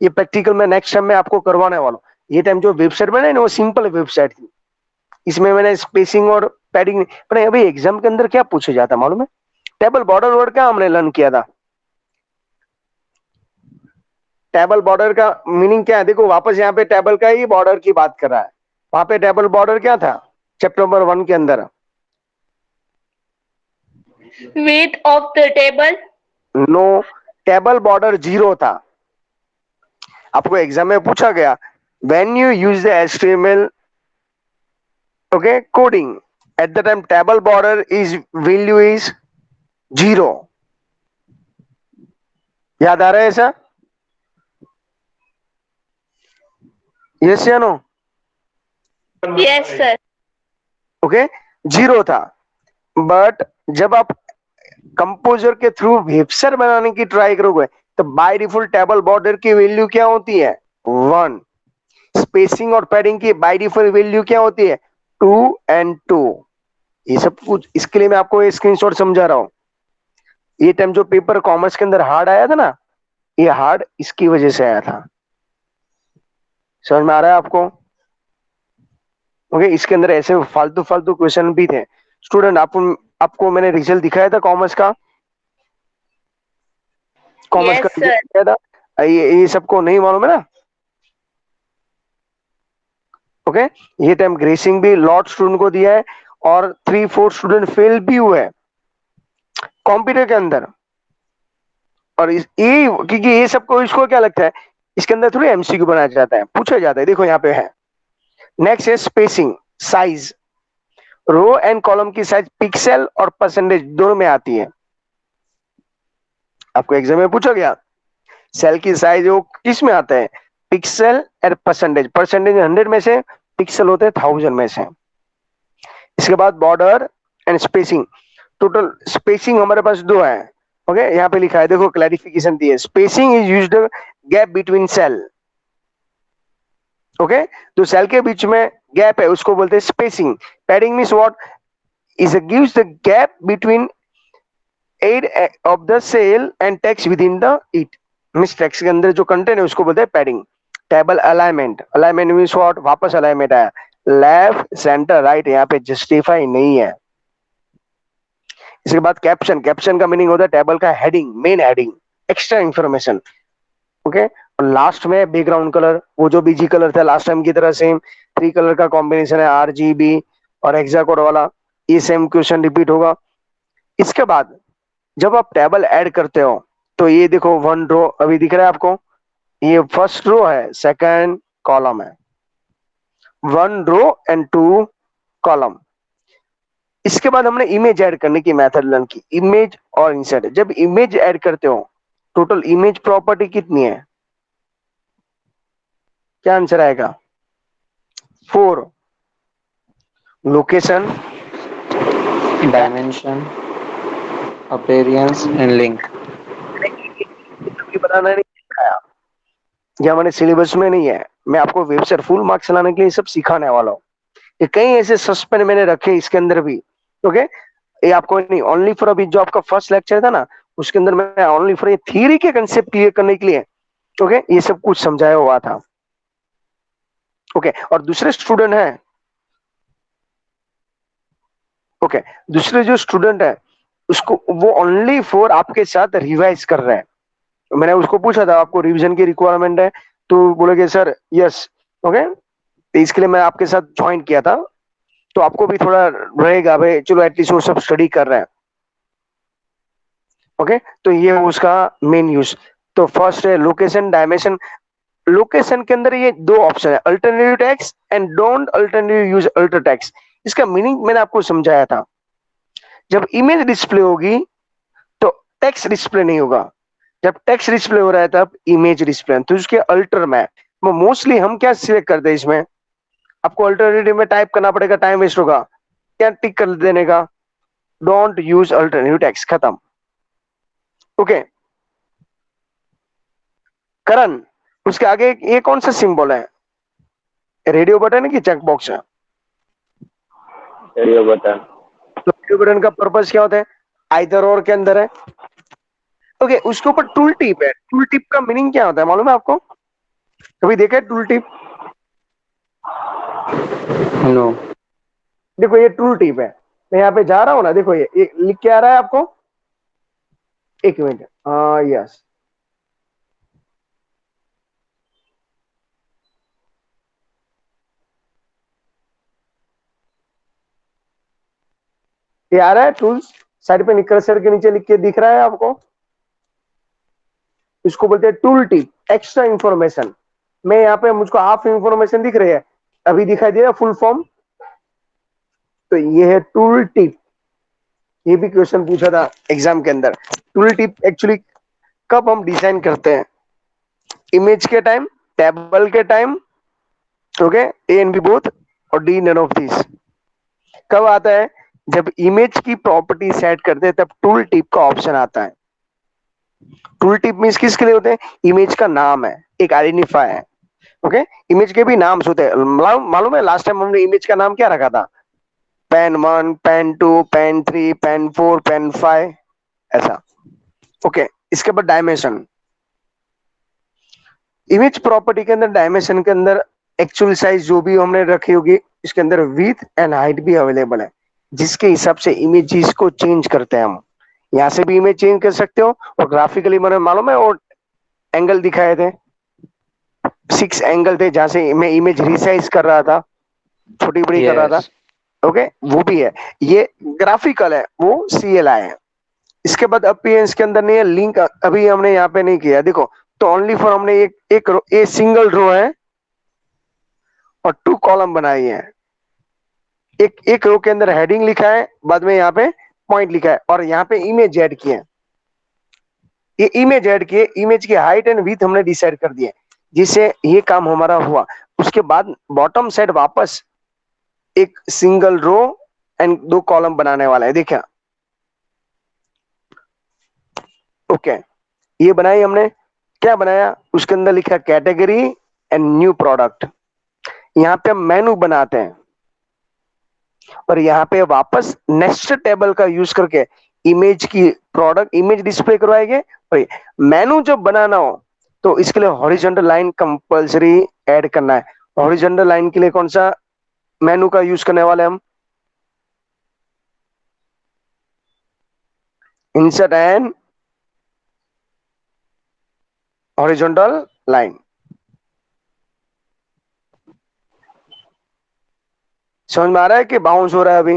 ये प्रैक्टिकल में नेक्स्ट टाइम में आपको करवाने वाला हूं। ये टाइम जो वेबसाइट बनाई ना, वो सिंपल वेबसाइट थी, इसमें मैंने स्पेसिंग और पैडिंग, पर अभी एग्जाम के अंदर क्या पूछा जाता मालूम है, टेबल बॉर्डर वर्ड क्या हमने लर्न किया था, टेबल बॉर्डर का मीनिंग क्या है, देखो वापस यहाँ पे टेबल का ही बॉर्डर की बात कर रहा है, वहां पे टेबल बॉर्डर क्या था चैप्टर नंबर 1 के अंदर, width of the table, no, table border 0 था। आपको एग्जाम में पूछा गया, when you use the HTML okay coding at the time table border is value is 0, याद आ रहा है ऐसा, यस या नो? yes sir, ओके, 0 था, बट जब आप कंपोजर के थ्रू वेबसाइट बनाने की ट्राई करोगे, तो बाय डिफॉल्ट टेबल बॉर्डर की वैल्यू क्या होती है, 1, स्पेसिंग और पैडिंग की बाय डिफॉल्ट वैल्यू क्या होती है, 2 and 2। ये सब कुछ इसके लिए मैं आपको ये स्क्रीनशॉट समझा रहा हूं। ये टाइम जो पेपर कॉमर्स के अंदर हार्ड आया था ना, ये हार्ड इसकी वजह से आया था, समझ में आ रहा है आपको? ओके, इसके अंदर ऐसे फालतू फालतू क्वेश्चन भी थे। स्टूडेंट, आपको मैंने रिजल्ट दिखाया था कॉमर्स का, कॉमर्स yes का sir, रिजल्ट दिखाया था, ये सबको नहीं मालूम है ना? ओके, ये टाइम ग्रेसिंग भी लॉट स्टूडेंट को दिया है, और 3-4 स्टूडेंट फेल भी हुए हैं कंप्यूटर के अंदर। और ये क्योंकि ये सबको, इसको क्या लगता है, इसके अंदर थोड़ी एमसीक्यू बनाया जाता है, पूछा जाता है, देखो यहाँ पे है। नेक्स्ट है spacing, size, row and column की साइज पिक्सल और परसेंटेज दोनों में आती है। आपको एग्जाम में पूछा गया, सेल की साइज वो किस में आता है, पिक्सल और परसेंटेज, परसेंटेज 100 में से, पिक्सल होते हैं 1000 में से। इसके बाद border and spacing, total spacing हमारे पास 2 है। ओके, यहाँ पे लिखा है, देखो क्लैरिफिकेशन दी है, spacing is used gap between cell. Okay, तो सेल के बीच में गैप है, उसको बोलते हैं spacing. Padding means what, is gives the gap between edge of the cell and text within the it, means text के अंदर जो कंटेंट है उसको बोलते हैं padding. Table alignment, alignment means what, वापस अलाइनमेंट आया, लेफ्ट सेंटर राइट, यहाँ पे जस्टिफाई नहीं है। इसके बाद कैप्शन, कैप्शन का मीनिंग होता है टेबल का heading, main heading, extra information. Okay, और लास्ट में बैकग्राउंड कलर, वो जो बीजी कलर था लास्ट टाइम की तरह सेम 3 कलर का कॉम्बिनेशन है, RGB और हेक्साकोड वाला, ये सेम क्वेश्चन रिपीट होगा। इसके बाद जब आप टेबल ऐड करते हो, तो ये देखो 1 रो अभी दिख रहा है आपको, ये फर्स्ट रो है, सेकंड कॉलम है, 1 रो एंड 2 कॉलम। इसके बाद हमने इमेज ऐड करने की मेथड लर्न की, इमेज और इंसर्ट। जब इमेज ऐड करते हो, टोटल इमेज प्रॉपर्टी कितनी है, क्या आंसर आएगा, 4, location, dimension, appearance and link. बनाना नहीं सिखाया, ये हमारे सिलेबस में नहीं है, मैं आपको वेबसाइट फुल मार्क्स लाने के लिए सब सिखाने वाला हूँ। ये कई ऐसे सस्पेंड मैंने रखे इसके अंदर भी। ओके, ये आपको नहीं, ओनली फॉर अभी जो आपका फर्स्ट लेक्चर था ना, उसके अंदर मैं ओनली फॉर ये थियरी के कंसेप्ट क्लियर करने के लिए ओके ये सब कुछ समझाया हुआ था। ओके, और दूसरे स्टूडेंट है, ओके, दूसरे जो स्टूडेंट है उसको, वो ओनली फॉर आपके साथ रिवाइज कर रहे हैं। मैंने उसको पूछा था आपको रिवीजन की रिक्वायरमेंट है, तो बोले सर यस। ओके, तो इसके लिए मैं आपके साथ ज्वाइन किया था, तो आपको भी थोड़ा रहेगा भाई, चलो एटलीस्ट वो सब स्टडी कर रहे हैं। ओके, तो ये उसका मेन यूज। तो फर्स्ट है लोकेशन, डायमेंशन। लोकेशन के अंदर ये 2 ऑप्शन है, alternative text and don't alternative use alter text. इसका मीनिंग मैंने आपको समझाया था, जब इमेज डिस्प्ले होगी तो टेक्स्ट डिस्प्ले नहीं होगा। जब टेक्स्ट डिस्प्ले हो रहा है तब इमेज डिस्प्ले, तो उसके अल्टर में मोस्टली हम क्या सिलेक्ट करते हैं इसमें, आपको अल्टरनेटिव में टाइप करना पड़ेगा, टाइम वेस्ट होगा, क्या टिक कर देने का, डोंट यूज अल्टरनेटिव टेक्स्ट, खत्म। ओके करण, उसके आगे ये कौन सा सिंबल है, रेडियो बटन है कि चेक बॉक्स है? Radio button. तो रेडियो बटन का पर्पस क्या होता है, आइदर और के अंदर है। ओके उसके ऊपर टूल टिप है, टूल टिप का मीनिंग क्या होता है मालूम है आपको, कभी देखा है टूल टिप? No. देखो ये टूल टिप है, मैं यहाँ पे जा रहा हूँ ना, देखो ये लिख के आ रहा है आपको, एक मिनट, हाँ यस, ये आ रहा है टूल्स, साइड पे कर्सर के नीचे लिख के दिख रहा है आपको, इसको बोलते हैं टूल टिप, एक्स्ट्रा इंफॉर्मेशन। मैं यहाँ पे मुझको हाफ इंफॉर्मेशन दिख रही है, अभी दिखाई दे रहा है फुल फॉर्म, तो ये है टूल टिप। ये भी क्वेश्चन पूछा था एग्जाम के अंदर। टूल टिप एक्चुअली कब हम डिजाइन करते हैं, इमेज के टाइम, टेबल के time, okay A and B both, और डी नन ऑफ दिस। कब आता है, जब इमेज की प्रॉपर्टी सेट करते हैं तब टूल टिप का ऑप्शन आता है। टूल टिप मींस किसके लिए होते हैं, इमेज का नाम है, एक आइडेंटिफायर है। ओके इमेज के भी नाम होते हैं, मालूम है लास्ट टाइम हमने इमेज का नाम क्या रखा था, pen 1, pen 2, pen 3, pen 4, pen 5, ऐसा। ओके इसके बाद डायमेंशन, इमेज प्रॉपर्टी के अंदर डायमेंशन के अंदर एक्चुअल साइज जो भी हमने रखी होगी, इसके अंदर विड्थ एंड हाइट भी अवेलेबल है, जिसके हिसाब से इमेजेस को चेंज करते हैं हम। यहाँ से भी इमेज चेंज कर सकते हो, और ग्राफिकली मैंने मालूम है वो एंगल दिखाए थे, 6 एंगल थे जहां से मैं इमेज रिसाइज कर रहा था, छोटी बड़ी कर रहा था। Yes. ओके वो भी है, ये ग्राफिकल है, वो CLI है। इसके बाद अपीयरेंस के अंदर नहीं है, लिंक अभी हमने यहाँ पे नहीं किया, देखो तो ओनली फॉर हमने एक रो, एक सिंगल रो है और 2 कॉलम बनाई है। एक रो के अंदर हेडिंग लिखा है, बाद में यहाँ पे पॉइंट लिखा है, और यहाँ पे इमेज ऐड किए, ये इमेज ऐड किए, इमेज की हाइट एंड विड्थ हमने डिसाइड कर दिए, जिससे ये काम हमारा हुआ। उसके बाद बॉटम साइड वापस एक सिंगल रो एंड 2 कॉलम बनाने वाला है, देखिए। ओके ये बनाई हमने, क्या बनाया, उसके अंदर लिखा कैटेगरी एंड न्यू प्रोडक्ट। यहाँ पे हम मेनू बनाते हैं, और यहाँ पे वापस नेक्स्ट टेबल का यूज करके इमेज की प्रोडक्ट इमेज डिस्प्ले करवाएंगे। और मेनू जब बनाना हो तो इसके लिए हॉरिजॉन्टल लाइन कंपलसरी ऐड करना है। हॉरिजॉन्टल लाइन के लिए कौन सा मेनू का यूज करने वाले हम, इंसर्ट एंड हॉरिजॉन्टल लाइन। समझ में आ रहा है कि बाउंस हो रहा है अभी,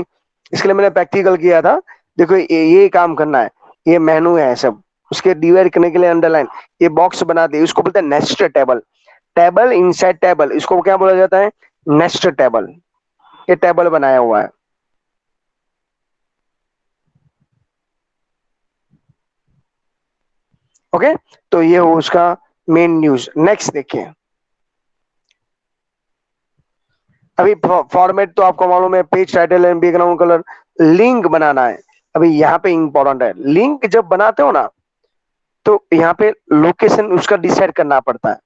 इसके लिए मैंने प्रैक्टिकल किया था। देखो ये काम करना है, ये मेनू है सब, उसके डिवाइड करने के लिए अंडरलाइन, ये बॉक्स बना दिए, उसको बोलते हैं next table, table inside table, इसको क्या बोला जाता है, नेक्स्ट टेबल। ये टेबल बनाया हुआ है। ओके तो ये हो उसका मेन न्यूज। नेक्स्ट देखिए, अभी फॉर्मेट तो आपको मालूम है, page title and background colour. Link बनाना है, अभी यहाँ पे इंपॉर्टेंट है, लिंक जब बनाते हो ना तो यहाँ पे लोकेशन उसका डिसाइड करना पड़ता है।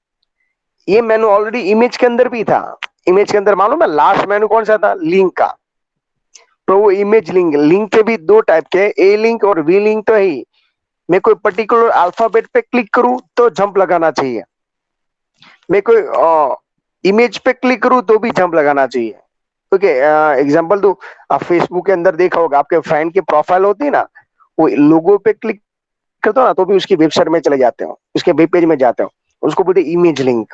ये मेनू ऑलरेडी इमेज के अंदर भी था, इमेज के अंदर मालूम है लास्ट मेनू कौन सा था, लिंक का। तो वो इमेज लिंक, लिंक के भी 2 टाइप के, ए लिंक और वी लिंक तो है ही। मैं कोई पर्टिकुलर अल्फाबेट पे क्लिक करूं तो जंप लगाना चाहिए, मैं कोई इमेज पे क्लिक करूं तो भी जंप लगाना चाहिए। ओके एग्जांपल दो, आप फेसबुक के अंदर देखा होगा, आपके फ्रेंड की प्रोफाइल होती है ना, वो लोगो पे क्लिक करते हो ना तो भी उसकी वेबसाइट में चले जाते हो, उसके वेब पेज में जाते हो, उसको बोलते इमेज लिंक।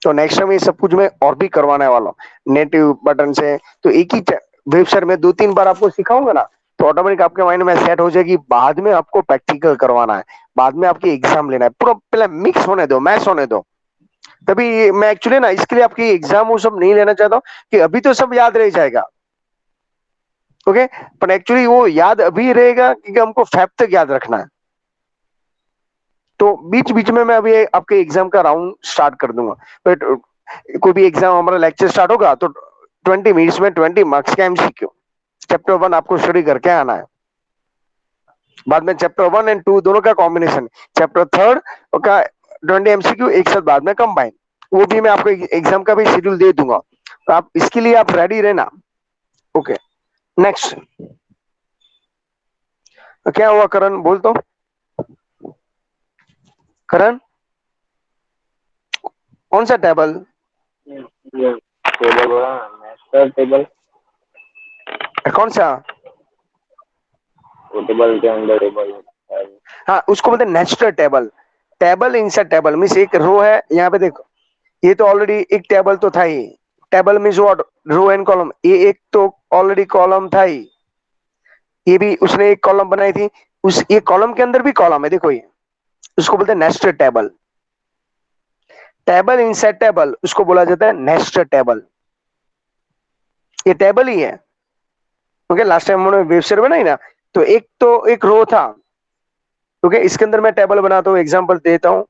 तो नेक्स्ट टाइम ये सब कुछ मैं और भी करवाने वाला हूँ नेटिव बटन से। तो एक ही वेबसाइट में 2-3 बार आपको सिखाऊंगा ना, तो ऑटोमेटिक आपके माइंड में सेट हो जाएगी। बाद में आपको प्रैक्टिकल करवाना है, बाद में आपकी एग्जाम लेना है, पूरा पहले मिक्स होने दो, मैच होने दो, तभी मैं एक्चुअली ना इसके लिए आपकी एग्जाम वो सब नहीं लेना चाहता हूँ कि अभी तो सब याद रह जाएगा। ओके पर एक्चुअली वो याद अभी रहेगा क्योंकि हमको फैक्ट तक याद रखना है। तो बीच बीच में मैं अभी आपके एग्जाम का राउंड स्टार्ट कर दूंगा। बट कोई भी एग्जाम हमारा लेक्चर स्टार्ट होगा तो 20 मिनट्स में 20 मार्क्स का एमसीक्यू चैप्टर 1 आपको स्टडी करके आना है। बाद में चैप्टर 1 और 2 दोनों का कॉम्बिनेशन, चैप्टर 3 का 20 एमसीक्यू एक साथ बाद में कंबाइन, वो भी मैं आपको एग्जाम का भी शेड्यूल दे दूंगा, तो आप इसके लिए आप रेडी रहना। ओके, नेक्स्ट क्या हुआ करण, बोल तो करण, कौन सा टेबल? ये टेबल बोला ना, मास्टर टेबल। कौन सा? वो टेबल के अंदर टेबल होता है। हाँ, उसको बोलते हैं nested table. Table inside table means एक रो है, यहाँ पे देखो ये तो ऑलरेडी एक टेबल तो था ही। Table means what, row and column, ये एक तो ऑलरेडी कॉलम था ही, ये भी उसने एक कॉलम बनाई थी, उस ये कॉलम के अंदर भी कॉलम है, देखो ये, उसको बोलते हैं nested table. Table inside table उसको बोला जाता है नेस्टेड टेबल, ये टेबल ही है। ओके, लास्ट टाइम हमने वेबसाइट बनाई ना, तो एक रो था। ओके, इसके अंदर मैं टेबल बनाता हूँ, एग्जांपल देता हूँ।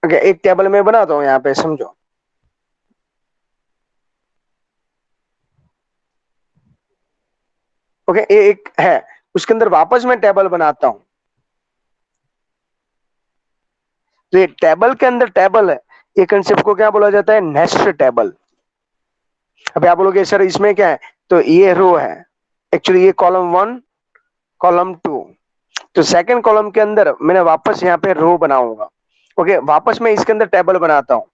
ओके, एक टेबल में बनाता हूँ यहाँ पे, समझो। ओके, ये एक है, उसके अंदर वापस मैं टेबल बनाता हूँ, तो ये टेबल के अंदर टेबल है, ये कंसेप्ट को क्या बोला जाता है, नेस्टेड टेबल। अभी आप बोलोगे सर इसमें क्या है, तो ये रो है, एक्चुअली ये कॉलम 1 कॉलम 2, तो सेकंड कॉलम के अंदर मैंने वापस यहाँ पे रो बनाऊंगा। ओके, वापस मैं इसके अंदर टेबल बनाता हूँ,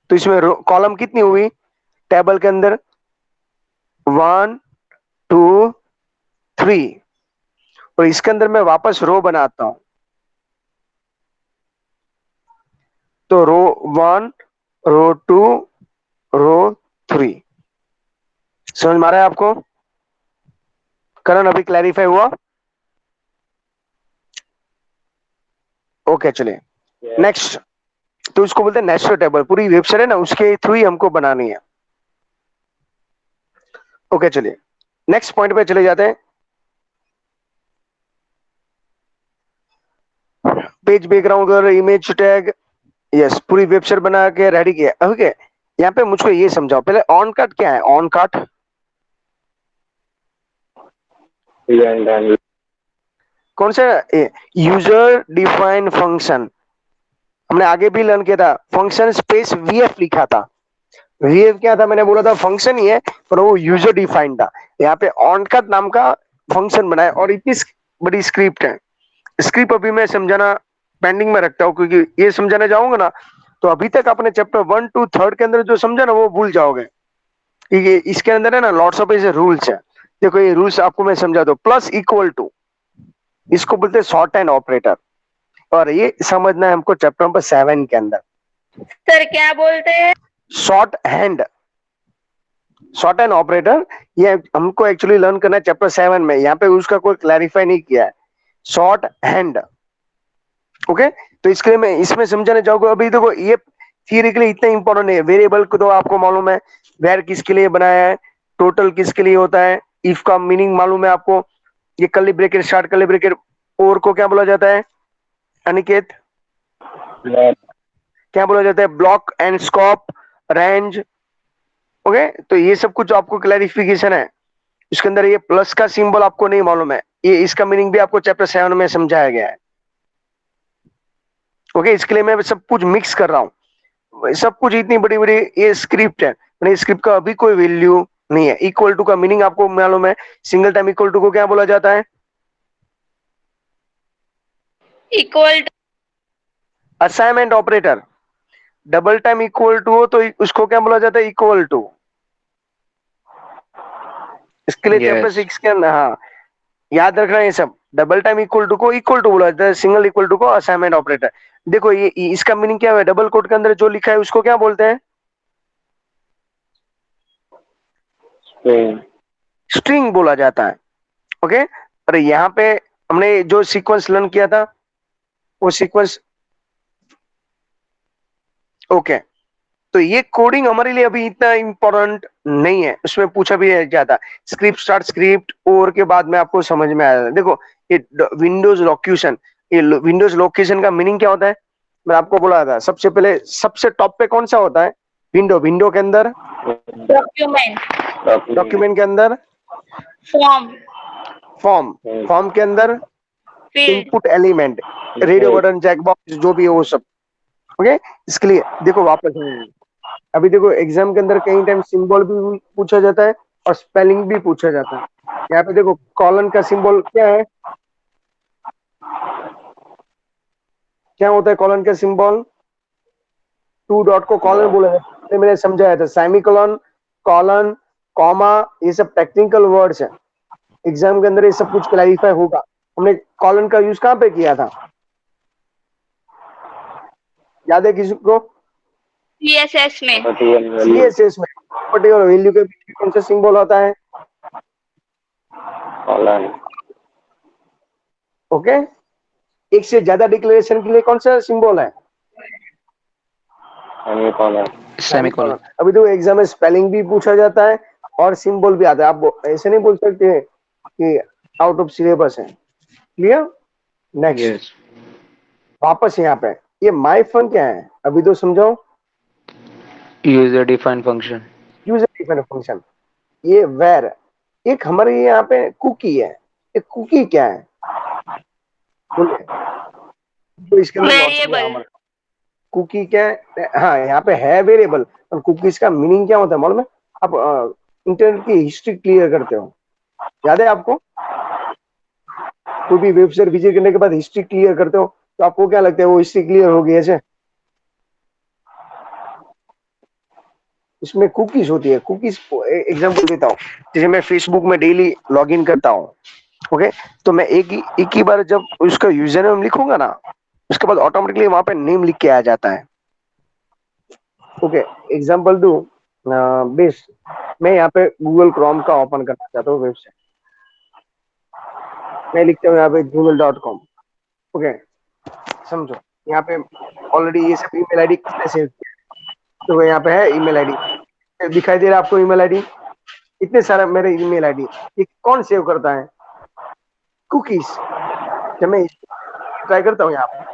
तो इसमें कॉलम कितनी हुई टेबल के अंदर, 1 2 3, और इसके अंदर मैं वापस रो बनाता हूं, तो रो 1 रो 2 रो 3। समझ में आ रहा है आपको करण, अभी क्लैरिफाई हुआ? ओके, चलिए नेक्स्ट। तो उसको बोलते हैं नेस्टेड टेबल, पूरी वेबसाइट है ना उसके थ्रू ही हमको बनानी है। ओके, चलिए नेक्स्ट पॉइंट पे चले जाते हैं। पेज बैकग्राउंड और इमेज टैग, यस, पूरी वेबसाइट बना के रेडी किया। ओके, यहाँ पे मुझको ये समझाओ पहले, ऑन कट क्या है? ऑन कट कौन सा? यूजर डिफाइंड फंक्शन, हमने आगे भी लर्न किया था, फंक्शन स्पेस वीएफ लिखा था। वीएफ क्या था, मैंने बोला था फंक्शन ही है, पर वो यूजर डिफाइंड था। यहाँ पे ऑन कट नाम का फंक्शन बनाया, और इतनी बड़ी स्क्रिप्ट है, स्क्रिप्ट अभी मैं समझाना पेंडिंग में रखता हूँ, क्योंकि ये समझाने जाऊंगा ना तो अभी तक आपने चैप्टर 1 2 3 के अंदर जो समझा ना वो भूल जाओगे, क्योंकि इसके अंदर है ना लॉट्स ऑफ ऐसे रूल्स है। देखो ये रूल्स आपको मैं समझा दो, प्लस इक्वल टू, इसको बोलते हैं शॉर्ट हैंड ऑपरेटर, और ये समझना है हमको चैप्टर नंबर 7 के अंदर। सर क्या बोलते हैं? Short hand, short hand operator, ये हमको एक्चुअली लर्न करना है चैप्टर 7 में, यहाँ पे उसका कोई क्लैरिफाई नहीं किया है, शॉर्ट हैंड। ओके, तो इसके लिए मैं इसमें समझाने जाऊंगा। अभी देखो ये थियरी के लिए इतना इंपॉर्टेंट है, वेरिएबल को तो आपको मालूम है, वेर किसके लिए बनाया है, टोटल किसके लिए होता है, इफ का मीनिंग मालूम है आपको, ये curly bracket start curly bracket, और को क्या बोला जाता है अनिकेत, क्या बोला जाता है, block and scope, range. Okay, तो ये सब कुछ आपको क्लैरिफिकेशन है। इसके अंदर ये प्लस का सिंबल आपको नहीं मालूम है, ये इसका मीनिंग भी आपको चैप्टर 7 में समझाया गया है। ओके, इसके लिए मैं सब कुछ मिक्स कर रहा हूँ, सब कुछ इतनी बड़ी बड़ी ये स्क्रिप्ट है, मैंने स्क्रिप्ट का अभी कोई वैल्यू नहीं है। इक्वल टू का मीनिंग आपको मालूम है, सिंगल टाइम इक्वल टू को क्या बोला जाता है, equal to. Assignment operator. Double time equal to हो तो उसको क्या बोला जाता है, इक्वल टू। इसके लिए चैप्टर Yes. 6 के अंदर, हाँ याद रखना ये सब, डबल टाइम इक्वल टू को इक्वल टू बोला जाता है, सिंगल इक्वल टू को असाइनमेंट ऑपरेटर। देखो ये इसका मीनिंग क्या है, डबल कोट के अंदर जो लिखा है उसको क्या बोलते हैं, स्ट्रिंग बोला जाता है। ओके, अरे यहाँ पे हमने जो सीक्वेंस लर्न किया था वो सीक्वेंस, ओके, तो ये कोडिंग हमारे लिए अभी इतना इम्पोर्टेंट नहीं है, उसमें पूछा भी है ज्यादा। स्क्रिप्ट स्टार्ट स्क्रिप्ट और के बाद में आपको समझ में आया। देखो ये विंडोज लोकेशन, ये विंडोज लोकेशन का मीनिंग क्या होता है, मैं आपको बोला था। सबसे पहले सबसे टॉप पे कौन सा होता है, विंडो, विंडो के अंदर डॉक्यूमेंट, डॉक्यूमेंट के अंदर फॉर्म, फॉर्म, फॉर्म के अंदर field, input element, radio button, checkbox, जो भी है वो सब। ओके, इसके लिए देखो वापस अभी देखो एग्जाम के अंदर कई टाइम सिंबल भी पूछा जाता है और स्पेलिंग भी पूछा जाता है। यहाँ पे देखो कॉलन का सिंबल क्या है, क्या होता है कॉलन का सिंबल, टू डॉट को कॉलन बोला जाता है, मैंने समझाया था। सेमीकोलन, कॉलन, कॉमा, ये सब टेक्निकल वर्ड्स है, एग्जाम के अंदर ये सब कुछ क्लैरिफाई होगा। हमने कॉलन का यूज कहाँ पे किया था, याद है किसी को, सीएसएस में, सीएसएस में पर्टिकुलर वैल्यू के बीच में कौन सा सिंबल होता है, कॉलन, ओके। एक से ज्यादा डिक्लेरेशन के लिए कौन सा सिंबल है, सेमीकोलन, सेमीकोलन। अभी तो एग्जाम में स्पेलिंग भी पूछा जाता है और सिंबल भी आता है। आप ऐसे नहीं बोल सकते कि आउट ऑफ सिलेबस है। Clear, next yes. वापस यहाँ पे ये माय फन क्या है, अभी तो समझाओ। User defined function. User defined function, ये वेर, एक हमारे यहाँ पे कुकी है, एक कुकी क्या है बोलिए, तो इसके अंदर वेरिएबल, कुकी क्या है, हाँ यहाँ पे है वेरिएबल, और कुकीज का मीनिंग क्या होता है मालूम है, आप इंटरनेट की हिस्ट्री क्लियर करते हो, याद है आपको, कोई भी वेबसाइट विजिट करने के बाद हिस्ट्री क्लियर करते हो तो आपको क्या लगता है वो हिस्ट्री क्लियर हो गई ऐसे, इसमें कुकीज होती है। कुकीज एग्जांपल देता हूँ, जैसे मैं फेसबुक में डेली लॉगिन करता हूँ, ओके, तो मैं एक ही बार जब उसका यूजर नेम लिखूंगा ना, उसके बाद ऑटोमेटिकली वहां पे नेम लिख के आ जाता है। ओके, एग्जांपल दू, बेस्ट, मैं यहाँ पे गूगल क्रोम का ओपन करना चाहता हूँ वेबसाइट, मैं लिखता हूँ यहाँ पे gmail.com, ओके, समझो यहाँ पे ऑलरेडी ये सब ईमेल आईडी किसने सेव किया, तो यहाँ पे है ईमेल आईडी, दिखाई दे रहा है आपको ईमेल आईडी, इतने सारे मेरे ईमेल आईडी, ये कौन सेव करता है, कुकीज। जब मैं ट्राई करता हूँ यहाँ पे,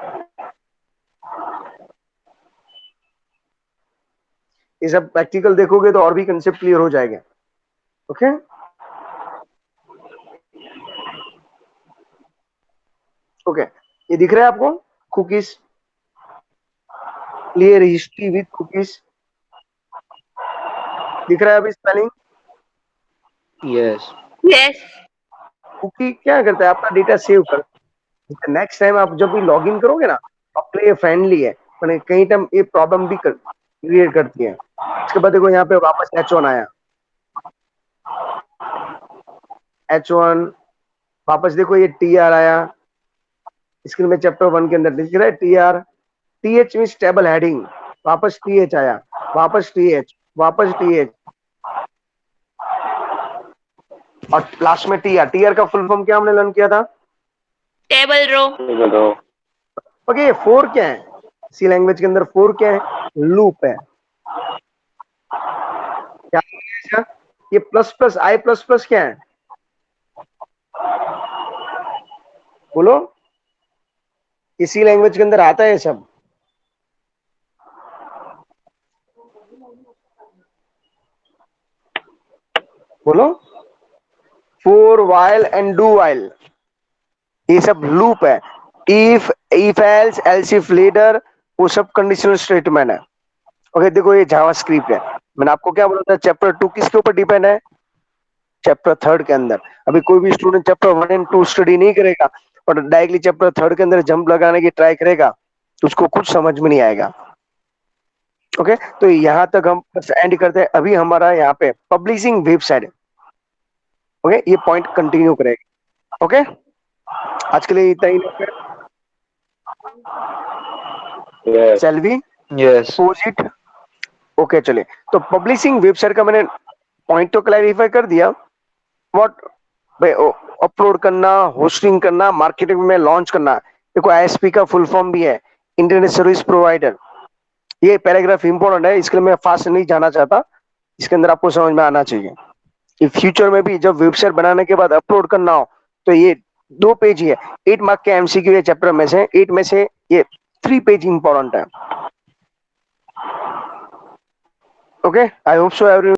ये सब प्रैक्टिकल देखोगे तो और भी कंसेप्ट क्लियर हो जाएगा। ओके, ओके, ये दिख रहा है आपको cookies, clear history with cookies, दिख रहा है अभी स्पेलिंग। यस। यस, कुकी क्या करता है, आपका डेटा सेव कर, नेक्स्ट टाइम आप जब भी लॉग इन करोगे ना, आपके लिए फ्रेंडली है, पर कई टाइम ये प्रॉब्लम भी क्रिएट करती है। इसके बाद देखो यहाँ पे वापस H1 आया, H1 वापस देखो ये TR आया, स्क्रीन में चैप्टर 1 के अंदर दिख रहा है TR, TH means table heading, वापस TH आया, वापस TH, वापस TH, और लास्ट में TR। TR का फुल फॉर्म क्या हमने लर्न किया था, टेबल रो, ओके। 4 क्या है, सी लैंग्वेज के अंदर 4 क्या है, लूप है। क्या है? ये प्लस प्लस आई प्लस प्लस क्या है, बोलो, इसी लैंग्वेज के अंदर आता है सब, बोलो, for while and do while, ये सब लूप है। If else else if ladder, वो सब कंडीशनल स्टेटमेंट है। ओके, देखो ये जावास्क्रिप्ट है, मैंने आपको क्या बोला था, चैप्टर 2 किसके ऊपर डिपेंड है, चैप्टर 3 के अंदर। अभी कोई भी स्टूडेंट चैप्टर 1 एंड 2 स्टडी नहीं करेगा और डायरेक्टली चैप्टर 3 के अंदर जंप लगाने की ट्राई करेगा तो उसको कुछ समझ में नहीं आएगा। ओके, तो यहाँ तक हम बस एंड करते हैं। अभी हमारा यहाँ पे पब्लिशिंग वेबसाइट, ओके, ये पॉइंट कंटिन्यू करेगा। ओके, आज के लिए इतना ही, शैल वी यस। पोजिट। ओके, चलिए, तो पब्लिशिंग वेबसाइट का मैंने पॉइंट तो क्लैरिफाई कर दिया। व्हाट भाई अपलोड करना, होस्टिंग करना, मार्केटिंग में लॉन्च करना। देखो आईएसपी का फुल फॉर्म भी है, इंटरनेट सर्विस प्रोवाइडर। ये पैराग्राफ इंपॉर्टेंट है, इसके लिए मैं फास्ट नहीं जाना चाहता, इसके अंदर आपको समझ में आना चाहिए कि फ्यूचर में भी जब वेबसाइट बनाने के बाद अपलोड करना हो तो ये 2 पेज ही है। 8 मार्क के एमसीक्यू ये चैप्टर में से 8 में से ये 3 पेज इंपॉर्टेंट है। Okay, I hope so every